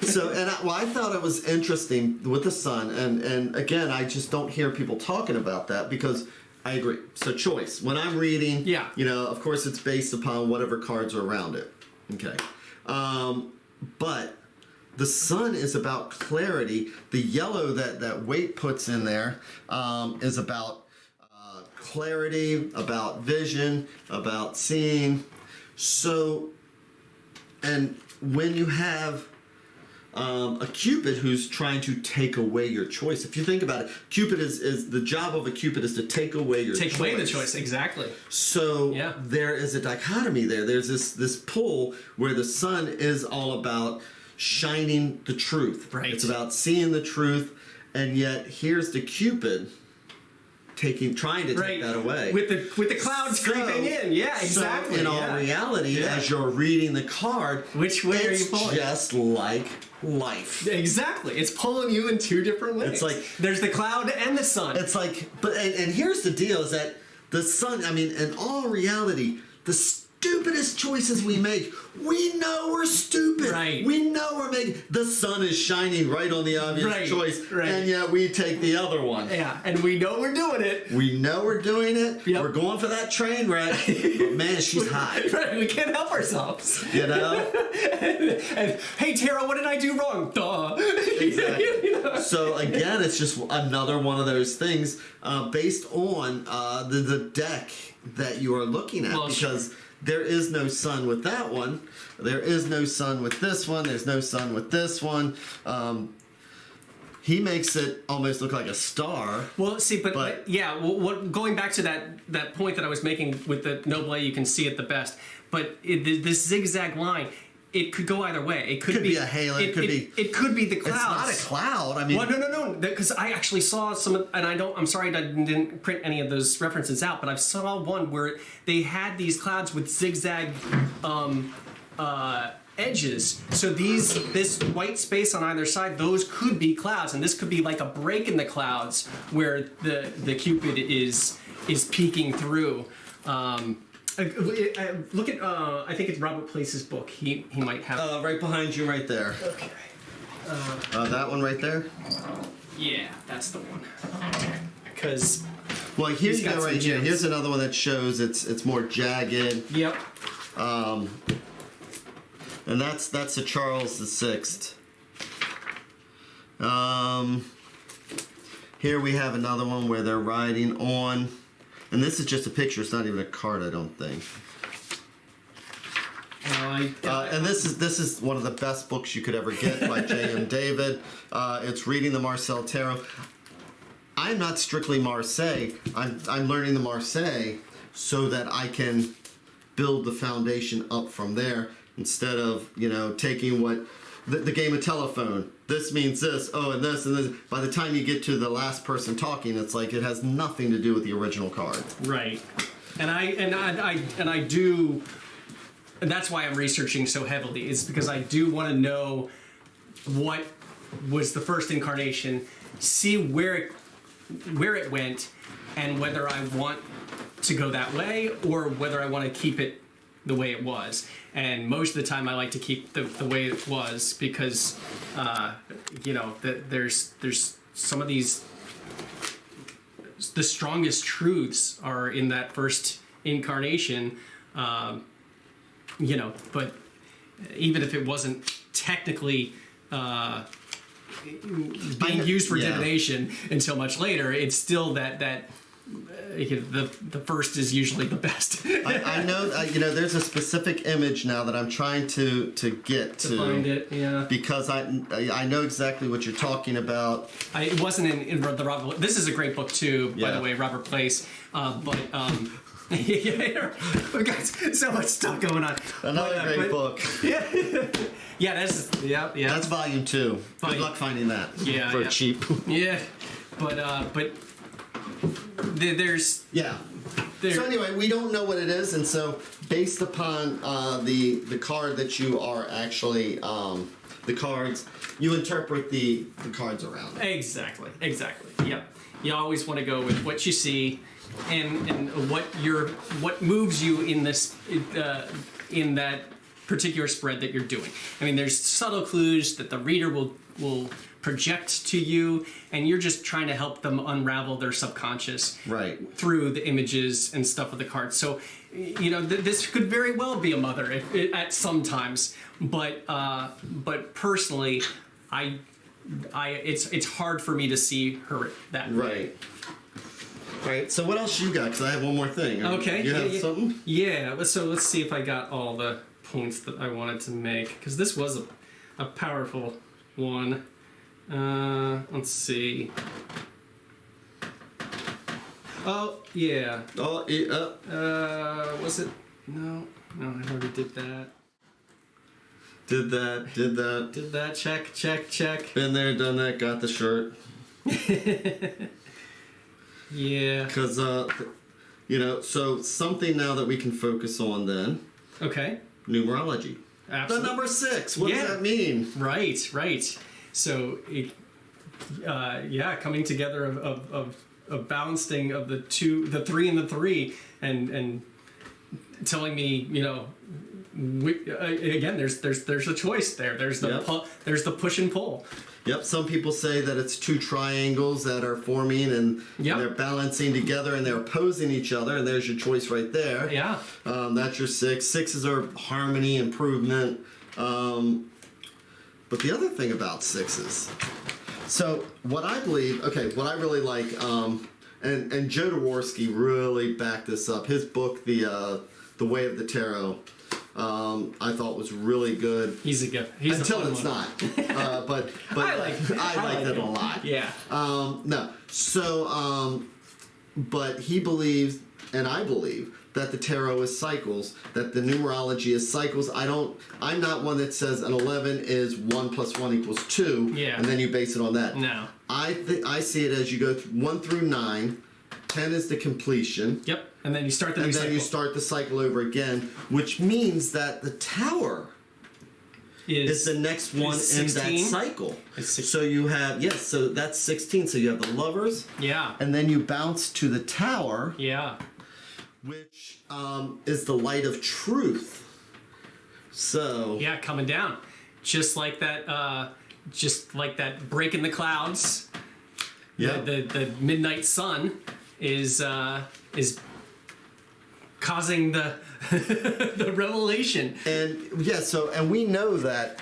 So I thought it was interesting with the sun, and again I just don't hear people talking about that because I agree. So choice. When I'm reading, Yeah. of course it's based upon whatever cards are around it. Okay. But the sun is about clarity. The yellow that Waite puts in there is about clarity, about vision, about seeing. So, and when you have a Cupid who's trying to take away your choice. If you think about it, Cupid is the job of a Cupid is to take away your choice. Take away the choice, exactly. So there is a dichotomy there. There's this pull where the sun is all about shining the truth. Right. It's about seeing the truth, and yet here's the Cupid trying to take that away. With the clouds creeping in. Yeah, exactly. So in all reality, as you're reading the card, which way are you pulling? Just like life. Exactly. It's pulling you in two different ways. It's like there's the cloud and the sun. It's like, and here's the deal: is that the sun? I mean, in all reality, the stupidest choices we make, we know we're stupid. Right. We know we're making. The sun is shining right on the obvious choice, and yet we take the other one. Yeah, and we know we're doing it. We know we're doing it. Yep. We're going for that train wreck. But man, she's hot. Right, we can't help ourselves. And hey, Tara, what did I do wrong? Duh. Exactly. So again, it's just another one of those things based on the deck that you are looking at, because there is no sun with that one. There is no sun with this one. There's no sun with this one. He makes it almost look like a star. Well, see, but going back to that point that I was making with the Noble, you can see it the best. But this zigzag line, it could go either way. It could be a halo. It could be the clouds. It's not a cloud. I mean, well, no. Because I actually saw some, and I'm sorry I didn't print any of those references out, but I saw one where they had these clouds with zigzag edges. So this white space on either side, those could be clouds, and this could be like a break in the clouds where the Cupid is peeking through. Look at I think it's Robert Place's book. He might have right behind you, right there. Okay. That one right there. Yeah, that's the one. Because here you go. Right here. Here's another one that shows it's more jagged. Yep. And that's a Charles VI. Here we have another one where they're riding on, and this is just a picture. It's not even a card, I don't think. And this is one of the best books you could ever get by J.M. David. It's Reading the Marseille Tarot. I'm not strictly Marseille. I'm learning the Marseille so that I can build the foundation up from there, instead of taking what the game of telephone. This means this. Oh, and this and this. By the time you get to the last person talking, it's like it has nothing to do with the original card. Right. And I do. And that's why I'm researching so heavily, is because I do want to know what was the first incarnation, see where it went, and whether I want to go that way or whether I want to keep it the way it was. And most of the time I like to keep the way it was, because there's some of these, the strongest truths are in that first incarnation. But even if it wasn't technically being used for divination until much later, it's still that the first is usually the best. I know, there's a specific image now that I'm trying to get to find it, because I know exactly what you're talking about. It wasn't in the Robert. This is a great book too, by the way, Robert Place. We've got so much stuff going on. Another great book. Yeah, that's That's volume 2. Good luck finding that. For cheap. Yeah, but there's. So anyway, we don't know what it is, and so based upon the card that you are actually the cards, you interpret the cards around it. Exactly. Yep. You always want to go with what you see, and what moves you in this in that particular spread that you're doing. I mean, there's subtle clues that the reader will project to you, and you're just trying to help them unravel their subconscious Right. through the images and stuff of the cards. So, this could very well be a mother at some times, but personally, it's hard for me to see her that way. Right. So what else you got? Because I have one more thing. Okay. You have something? Yeah. So let's see if I got all the points that I wanted to make, because this was a powerful one. Let's see. Oh yeah. Oh, yeah. Was it? No, I already did that. Did that. Did that. Check. Been there, done that, got the shirt. Yeah. Because, so something now that we can focus on then. Okay. Numerology. Absolutely. The number 6. What does that mean? Right. So, coming together of balancing of the 3 and the 3, and telling me, again, there's a choice there. There's the push and pull. Yep. Some people say that it's 2 triangles that are forming and they're balancing together and they're opposing each other, and there's your choice right there. Yeah. That's your 6. 6s are harmony, improvement. But the other thing about 6s, so what I believe, what I really like, and Joe Dworsky really backed this up. His book, The Way of the Tarot, I thought was really good. He's until it's not. But I like it a lot. Yeah. No. So, but he believes, and I believe, that the tarot is cycles, that the numerology is cycles. I'm not one that says an 11 is 1 + 1 = 2, and then you base it on that. No. I see it as you go 1 through 9, 10 is the completion. Yep. And then you start the new cycle. And then you start the cycle over again, which means that the tower is the next one in that cycle. So you have, so that's 16. So you have the lovers. Yeah. And then you bounce to the tower. Yeah. Which is the light of truth. So. Yeah, coming down. Just like that break in the clouds. Yeah. The midnight sun is causing the the revelation. And and we know that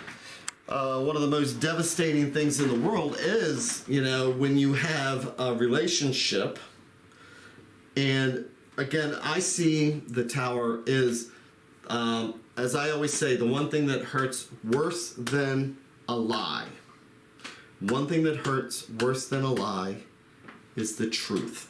one of the most devastating things in the world is, when you have a relationship. And again, I see the tower is, as I always say, the one thing that hurts worse than a lie. One thing that hurts worse than a lie is the truth.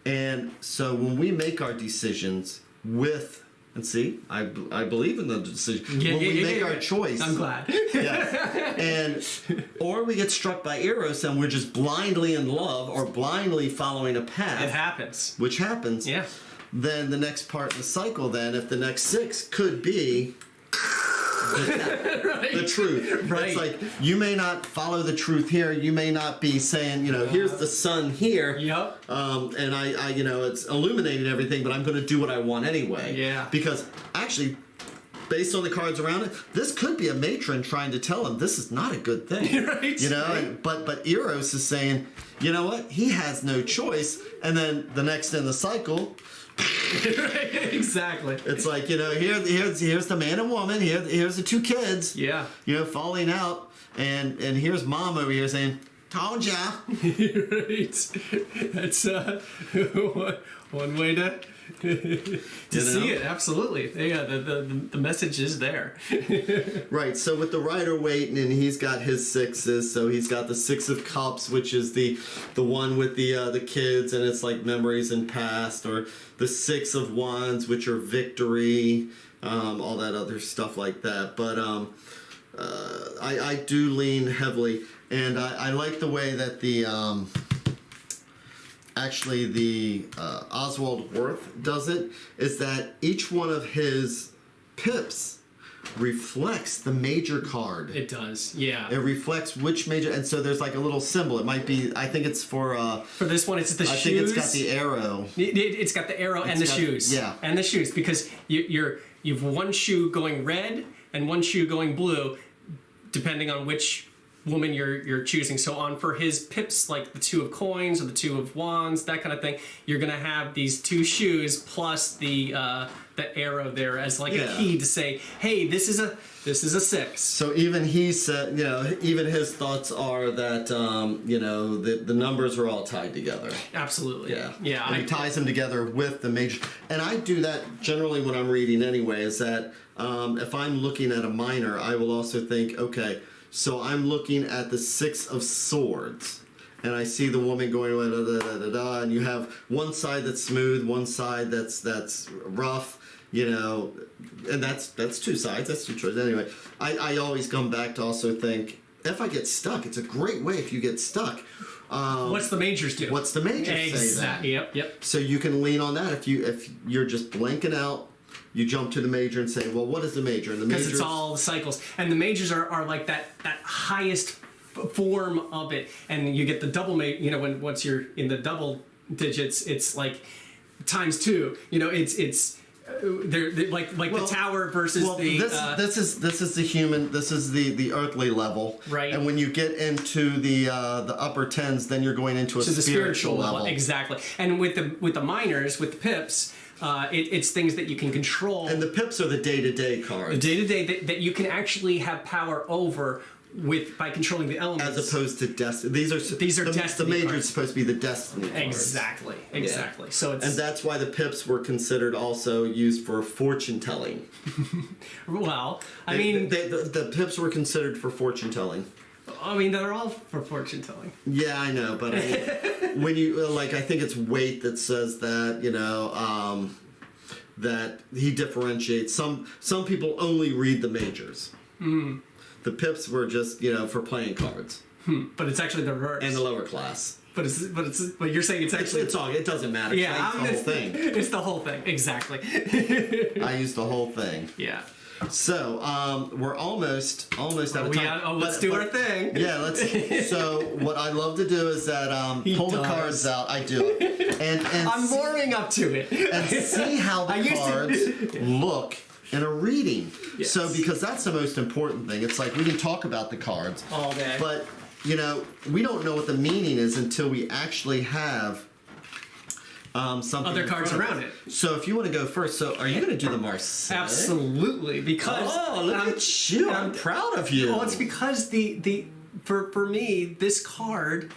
And so when we make our decisions with, and see, I believe in the decision. When we make our choice. I'm glad. Yes. Or we get struck by Eros and we're just blindly in love or blindly following a path. It happens. Which happens. Yeah. Then the next part of the cycle, if the next 6 could be the truth. Right. It's like, you may not follow the truth here. You may not be saying, here's the sun here. Yep. And I it's illuminated everything, but I'm going to do what I want anyway. Yeah. Because actually, based on the cards around it, this could be a matron trying to tell him this is not a good thing. Right. But Eros is saying, you know what? He has no choice. And then the next in the cycle. Exactly. It's like, here's the man and woman, here's the 2 kids. Yeah. Falling out, and here's mom over here saying, "Told ya." Right. That's one way to see it. Absolutely. Yeah. The message is there. Right. So with the Rider-Waite, and he's got his 6s. So he's got the 6 of Cups, which is the one with the kids, and it's like memories and past, or the 6 of Wands, which are victory, all that other stuff like that. But I do lean heavily, and I like the way that the Oswald Wirth does it, is that each one of his pips reflects the major card. It does, yeah. It reflects which major, and so there's like a little symbol. It might be, I think it's for this one, it's the shoes. I think it's got the arrow. It's got the arrow and the shoes. Yeah. And the shoes, because you've one shoe going red and one shoe going blue, depending on which woman you're choosing. So on for his pips, like the 2 of coins or the 2 of wands, that kind of thing, you're gonna have these 2 shoes plus the arrow there as like a key to say, hey, this is a 6. So even he said, even his thoughts are that, the numbers are all tied together. Absolutely. Yeah. And he ties them together with the major. And I do that generally when I'm reading anyway, is that if I'm looking at a minor, I will also think, okay, so I'm looking at the 6 of swords. And I see the woman going, da, da, da, da, da, and you have one side that's smooth, one side that's rough. And that's 2 sides, that's 2 choices. Anyway, I always come back to also think, if I get stuck, it's a great way if you get stuck. What's the majors do? What's the majors say then? Yep. So you can lean on that. If you're just blanking out, you jump to the major and say, well, what is the major? And the because it's all the cycles. And the majors are like that highest form of it. And you get the double major, once you're in the double digits, it's like times 2. It's they're like the tower versus the this is the human, this is the earthly level, right? And when you get into the upper tens, then you're going into the spiritual level. Exactly. And with the minors, with the pips, it's things that you can control. And the pips are the day-to-day cards. The day-to-day that you can actually have power over by controlling the elements, as opposed to destiny. These are destiny the major cards. is supposed to be the destiny cards. Exactly. Yeah. So and that's why the pips were considered also used for fortune telling. Well, the pips were considered for fortune telling. I mean, they're all for fortune telling. Yeah, I know, but when you I think it's Waite that says that that he differentiates. Some people only read the majors. Mm. The pips were just for playing cards. But it's actually the reverse. And the lower class. But you're saying it's actually it doesn't matter. Yeah, it's the whole thing. It's the whole thing, exactly. I use the whole thing. Yeah. So we're almost out of time. Let's do our thing. Yeah, let's. So what I love to do is that pull the cards out. I do it, and I'm warming up to it, and see how the cards look in a reading. Yes. So because that's the most important thing. It's like we can talk about the cards all day, but we don't know what the meaning is until we actually have something other cards around it. So if you want to go first, so are you going to do the Marseille? Absolutely, because look at you! I'm proud of you. Well, it's because for me this card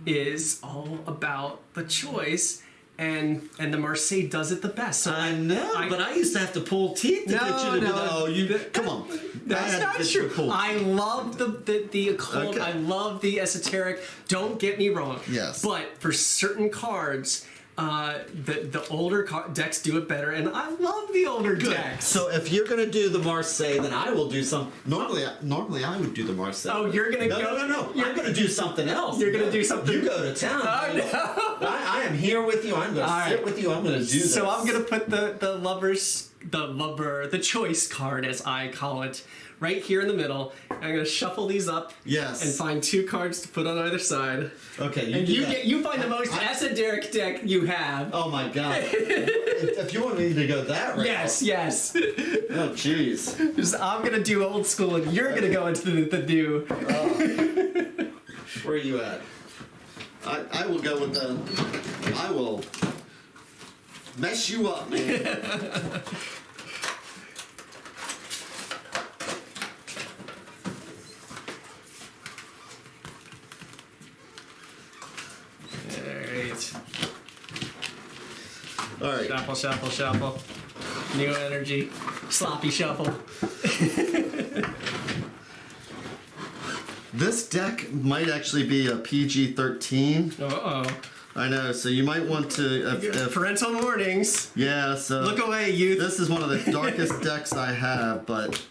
is all about the choice. And the Marseille does it the best. So I know, but I used to have to pull teeth to get you to do that. Oh, come on. That's not true. I love the occult. Okay. I love the esoteric. Don't get me wrong. Yes. But for certain cards, the older decks do it better, and I love the older decks. So if you're going to do the Marseille, then I will do some. Normally I would do the Marseille. Oh, you're going to go? No. I'm going to do something else. You're going to do something. You go to town. Oh, no. I am here with you. I'm going to sit with you. I'm going to do this. So I'm going to put the choice card, as I call it, right here in the middle. I'm going to shuffle these up. Yes. And find 2 cards to put on either side. Okay. You find the most esoteric deck you have. Oh my god. If you want me to go that route. Yes. Oh jeez. I'm going to do old school and you're going to go into the new. Where are you at? I will go with I will mess you up, man. All right. Shuffle. New energy. Sloppy shuffle. This deck might actually be a PG-13. Uh-oh. I know, so you might want to... parental warnings. Yeah, so... Look away, youth. This is one of the darkest decks I have, but...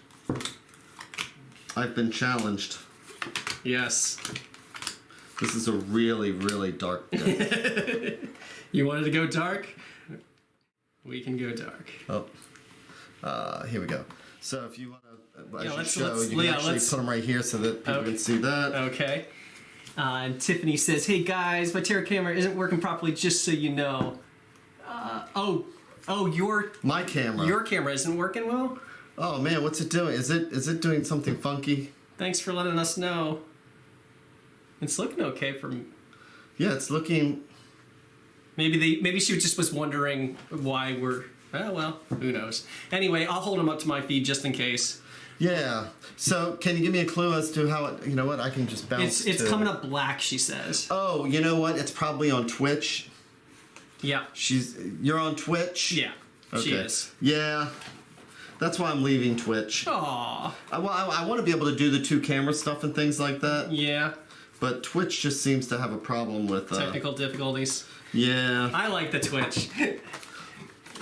I've been challenged. Yes. This is a really, really dark deck. You wanted to go dark? We can go dark. Oh. Here we go. So if you want to... you can let's put them right here so that people can see that. Okay. And Tiffany says, "Hey guys, my tarot camera isn't working properly. Just so you know." My camera. Your camera isn't working well. Oh man, what's it doing? Is it doing something funky? Thanks for letting us know. It's looking okay Yeah, it's looking. Maybe she just was wondering why we're. Oh well, who knows? Anyway, I'll hold them up to my feed just in case. Yeah. So, can you give me a clue as to how it? You know what? I can just bounce. It's coming up black. She says. Oh, you know what? It's probably on Twitch. Yeah. You're on Twitch. Yeah. Okay. She is. Yeah. That's why I'm leaving Twitch. Aww. I want to be able to do the 2 camera stuff and things like that. Yeah. But Twitch just seems to have a problem with Technical difficulties. Yeah. I like the Twitch.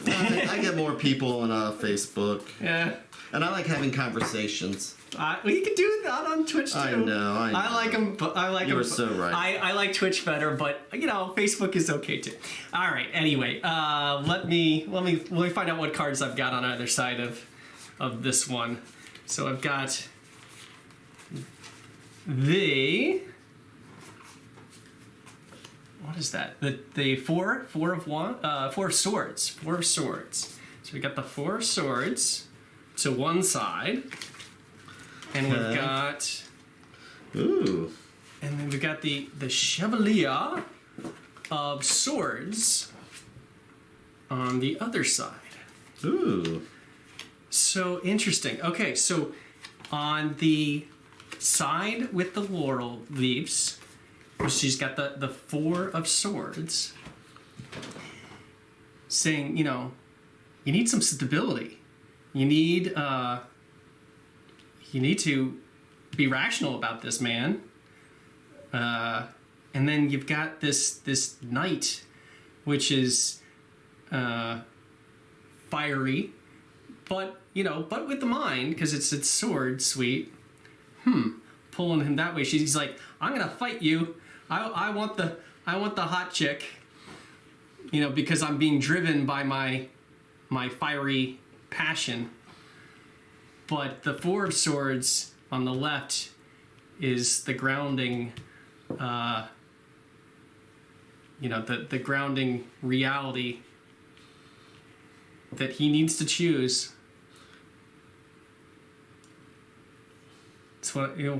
I get more people on Facebook. Yeah. And I like having conversations. Well, you can do that on Twitch too. I know. I like them. I like them. You're so right. I like Twitch better, but Facebook is okay too. All right. Anyway, let me find out what cards I've got on either side of this one. So I've got what is that? The four of swords. 4 of swords. So we got the 4 of swords to one side. And we've got. Ooh. And then we've got the Chevalier of Swords on the other side. Ooh. So interesting. Okay, so on the side with the laurel leaves, she's got the 4 of Swords, saying, you need some stability. You need to be rational about this, man. And then you've got this knight, which is fiery, but with the mind, because it's sword sweet. Pulling him that way. He's like, I'm gonna fight you. I want the hot chick. Because I'm being driven by my fiery passion. But the 4 of swords on the left is the grounding, the grounding reality that he needs to choose. So what you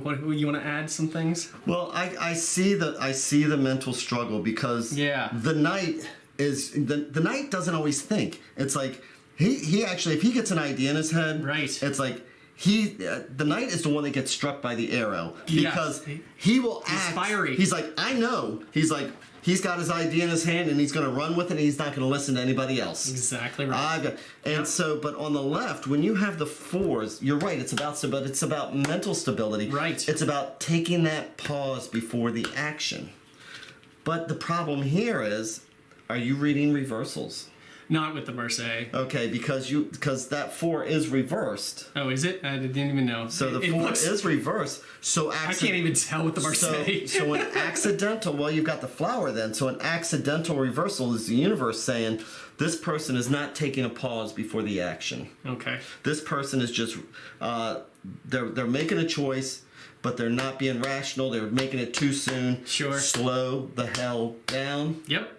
want to add some things? Well, I see the mental struggle because the knight is the knight doesn't always think. It's like he actually, if he gets an idea in his head, right? It's like the knight is the one that gets struck by the arrow because he will act. He's fiery. He's like, I know. He's like, he's got his idea in his hand and he's going to run with it and he's not going to listen to anybody else. Exactly right. But on the left, when you have the 4s, you're right. It's about mental stability. Right. It's about taking that pause before the action. But the problem here is, are you reading reversals? Not with the Marseille. Okay, because that 4 is reversed. Oh, is it? I didn't even know. So the 4 is reversed. So I can't even tell with the Marseille. So an accidental. Well, you've got the flower then. So an accidental reversal is the universe saying this person is not taking a pause before the action. Okay. This person is just they're making a choice, but they're not being rational. They're making it too soon. Sure. Slow the hell down. Yep.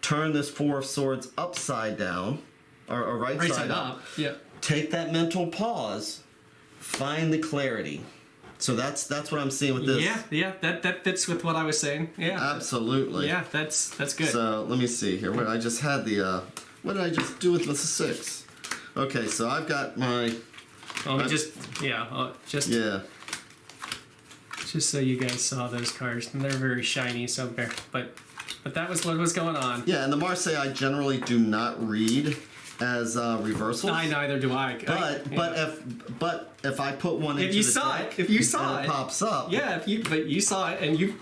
Turn this 4 of swords upside down, or right side up. Yeah. Take that mental pause. Find the clarity. So that's what I'm seeing with this. Yeah. That fits with what I was saying. Yeah. Absolutely. Yeah, that's good. So let me see here. Where I just had the. What did I just do with the 6? Okay, so I've got my. Just so you guys saw those cards, and they're very shiny. So but that was what was going on. Yeah, and the Marseille I generally do not read as reversals. Neither do I. But if I put one into the deck, if you saw it, pops up. Yeah, but you saw it and you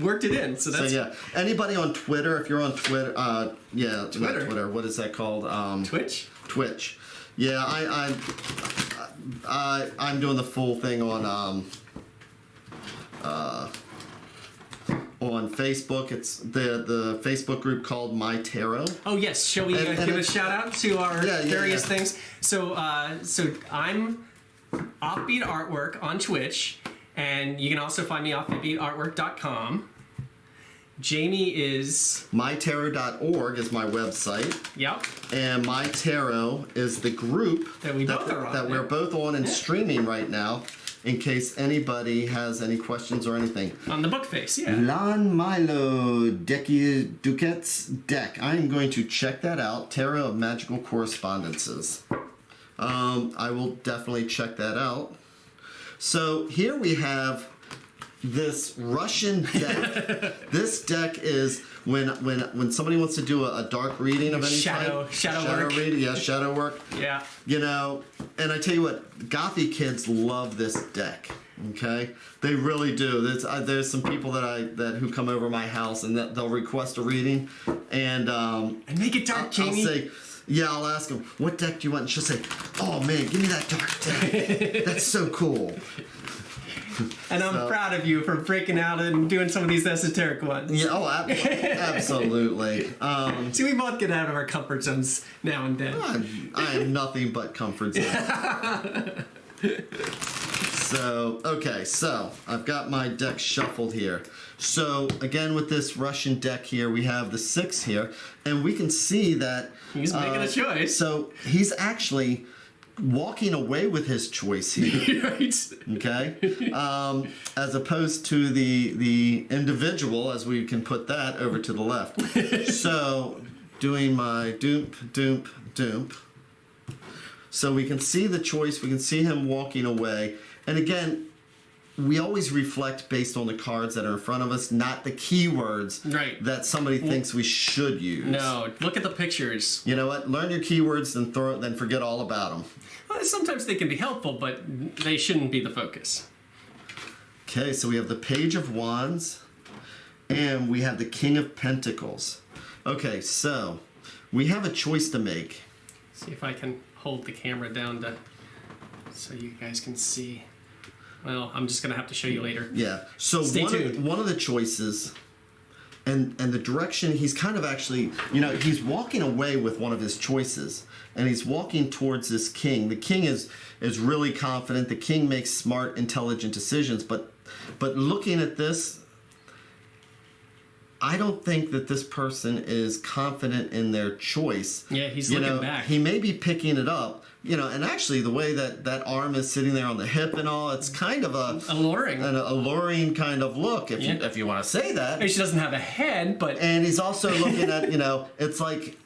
worked it in. So that's Anybody on Twitter? If you're on Twitter, Twitter. Not Twitter. What is that called? Twitch. Twitch. Yeah, I'm doing the full thing on Facebook. It's the Facebook group called MyTarot. Oh yes, shall we give a shout out to our various things? So I'm Offbeat Artwork on Twitch, and you can also find me offbeatartwork.com. Jamie is MyTarot.org is my website. Yep. And MyTarot is the group that we both are on. That we're both on and streaming right now. in case anybody has any questions or anything. On the book face, yeah. Lan Milo Decky Duquette's deck. I'm going to check that out. Tarot of Magical Correspondences. I will definitely check that out. So here we have this Russian deck. This deck is when somebody wants to do a dark reading of any type. Shadow work. Reading, yeah, shadow work. Yeah. You know, and I tell you what, gothy kids love this deck. Okay, they really do. There's some people who come over my house and that they'll request a reading, and make it dark, Jamie. I'll say, yeah, I'll ask them, what deck do you want? And she'll say, oh man, give me that dark deck. That's so cool. And I'm proud of you for breaking out and doing some of these esoteric ones. Yeah, absolutely. See, we both get out of our comfort zones now and then. I am nothing but comfort zone. So I've got my deck shuffled here. So again, with this Russian deck here, we have the 6 here, and we can see that he's making a choice. So he's actually walking away with his choice here. Right. Okay, as opposed to the individual, as we can put that over to the left. So doing my doomp. So we can see the choice. We can see him walking away. And again, we always reflect based on the cards that are in front of us, not the keywords that somebody thinks we should use. No, look at the pictures. You know what? Learn your keywords and then forget all about them. Well, sometimes they can be helpful, but they shouldn't be the focus. Okay, so we have the Page of Wands, and we have the King of Pentacles. Okay, so we have a choice to make. See if I can hold the camera down so you guys can see. Well, I'm just going to have to show you later. Yeah. So Stay tuned. One of the choices and the direction he's kind of actually, he's walking away with one of his choices, and he's walking towards this king. The king is really confident. The king makes smart, intelligent decisions, but looking at this, I don't think that this person is confident in their choice. Yeah, he's looking back. He may be picking it up, and actually the way that arm is sitting there on the hip and all, it's kind of an alluring kind of look, if you want to say that. She doesn't have a head, but... And he's also looking at, it's like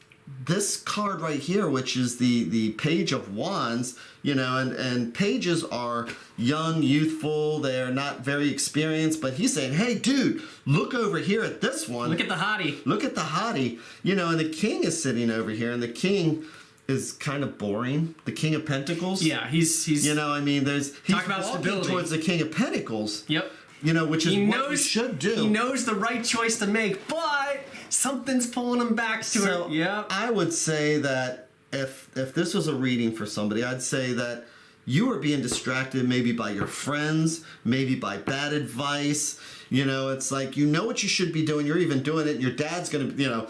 this card right here, which is the Page of Wands, and pages are young, youthful, they're not very experienced, but he's saying, hey, dude, look over here at this one. Look at the hottie. Look at the hottie. And the king is sitting over here, and the king is kind of boring. The King of Pentacles. Yeah, he's he's talk about stability towards the King of Pentacles. Yep. Which is what you should do. He knows the right choice to make, but something's pulling him back to it. Yeah. I would say that if this was a reading for somebody, I'd say that you are being distracted maybe by your friends, maybe by bad advice. It's like, what you should be doing. You're even doing it. Your dad's going to,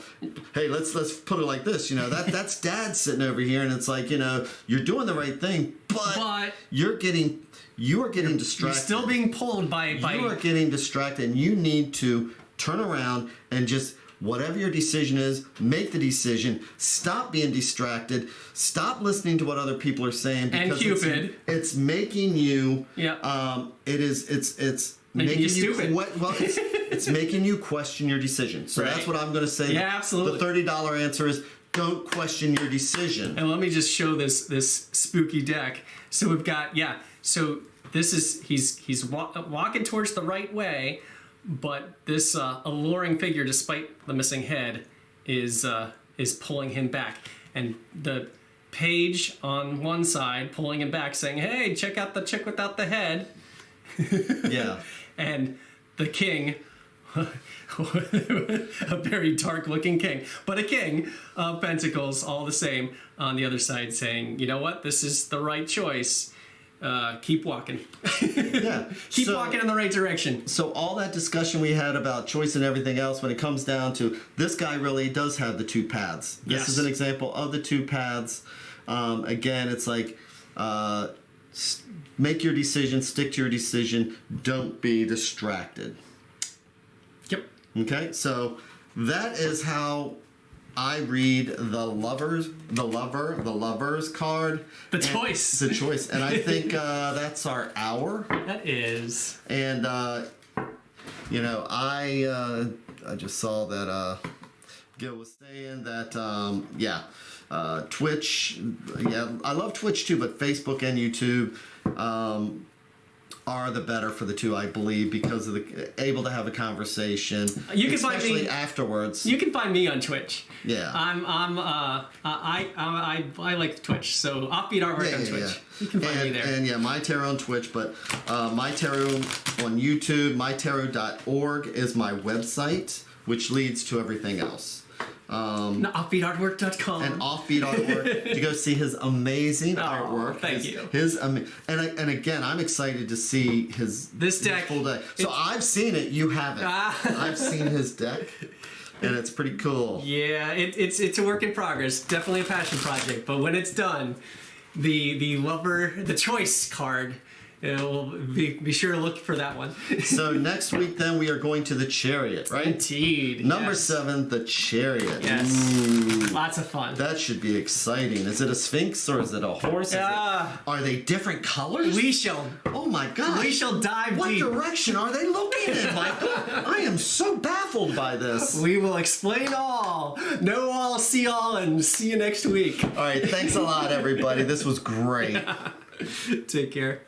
hey, let's put it like this. That's dad sitting over here. And it's like, you're doing the right thing, but you are getting distracted. You're still being pulled by. You are getting distracted, and you need to turn around and just, whatever your decision is, make the decision. Stop being distracted. Stop listening to what other people are saying. And Cupid. It's making you. Yeah. It's making you stupid. It's making you question your decision. So that's what I'm going to say. Yeah, absolutely. The $30 answer is, don't question your decision. And let me just show this spooky deck. So we've got So this is he's walking towards the right way, but this alluring figure, despite the missing head, is pulling him back, and the page on one side pulling him back, saying, "Hey, check out the chick without the head." Yeah. And the king, a very dark-looking king, but a king of pentacles, all the same, on the other side saying, you know what, this is the right choice. Keep walking. Yeah. Keep walking in the right direction. So all that discussion we had about choice and everything else, when it comes down to, this guy really does have the 2 paths. This is an example of the 2 paths. Again, it's like, make your decision, stick to your decision, don't be distracted. Yep. Okay, so that is how I read the lovers card. The choice. The choice. And I think that's our hour. That is. And, you know, I just saw that Gil was saying that, Twitch, I love Twitch too, but Facebook and YouTube are the better for the two, I believe, because of the able to have a conversation. You can find especially me afterwards. You can find me on Twitch. Yeah. I like Twitch, so Offbeat Artwork on Twitch. Yeah. You can find me there. And yeah, MyTarot on Twitch, but MyTarot on YouTube. MyTarot.org is my website, which leads to everything else. Offbeatartwork.com. And Offbeat Artwork to go see his amazing artwork. Thank you. And again, I'm excited to see his deck. Full deck. So I've seen it. You haven't. I've seen his deck, and it's pretty cool. Yeah, it's a work in progress. Definitely a passion project. But when it's done, the choice card. We'll be sure to look for that one. So next week, then, we are going to the Chariot, right? Indeed. Number 7, the Chariot. Yes. Ooh, lots of fun. That should be exciting. Is it a Sphinx or is it a horse? Are they different colors? We shall. Oh my God. We shall dive What deep. direction are they looking in, Michael? I am so baffled by this. We will explain all. Know all, see all, and see you next week. All right. Thanks a lot, everybody. This was great. Take care.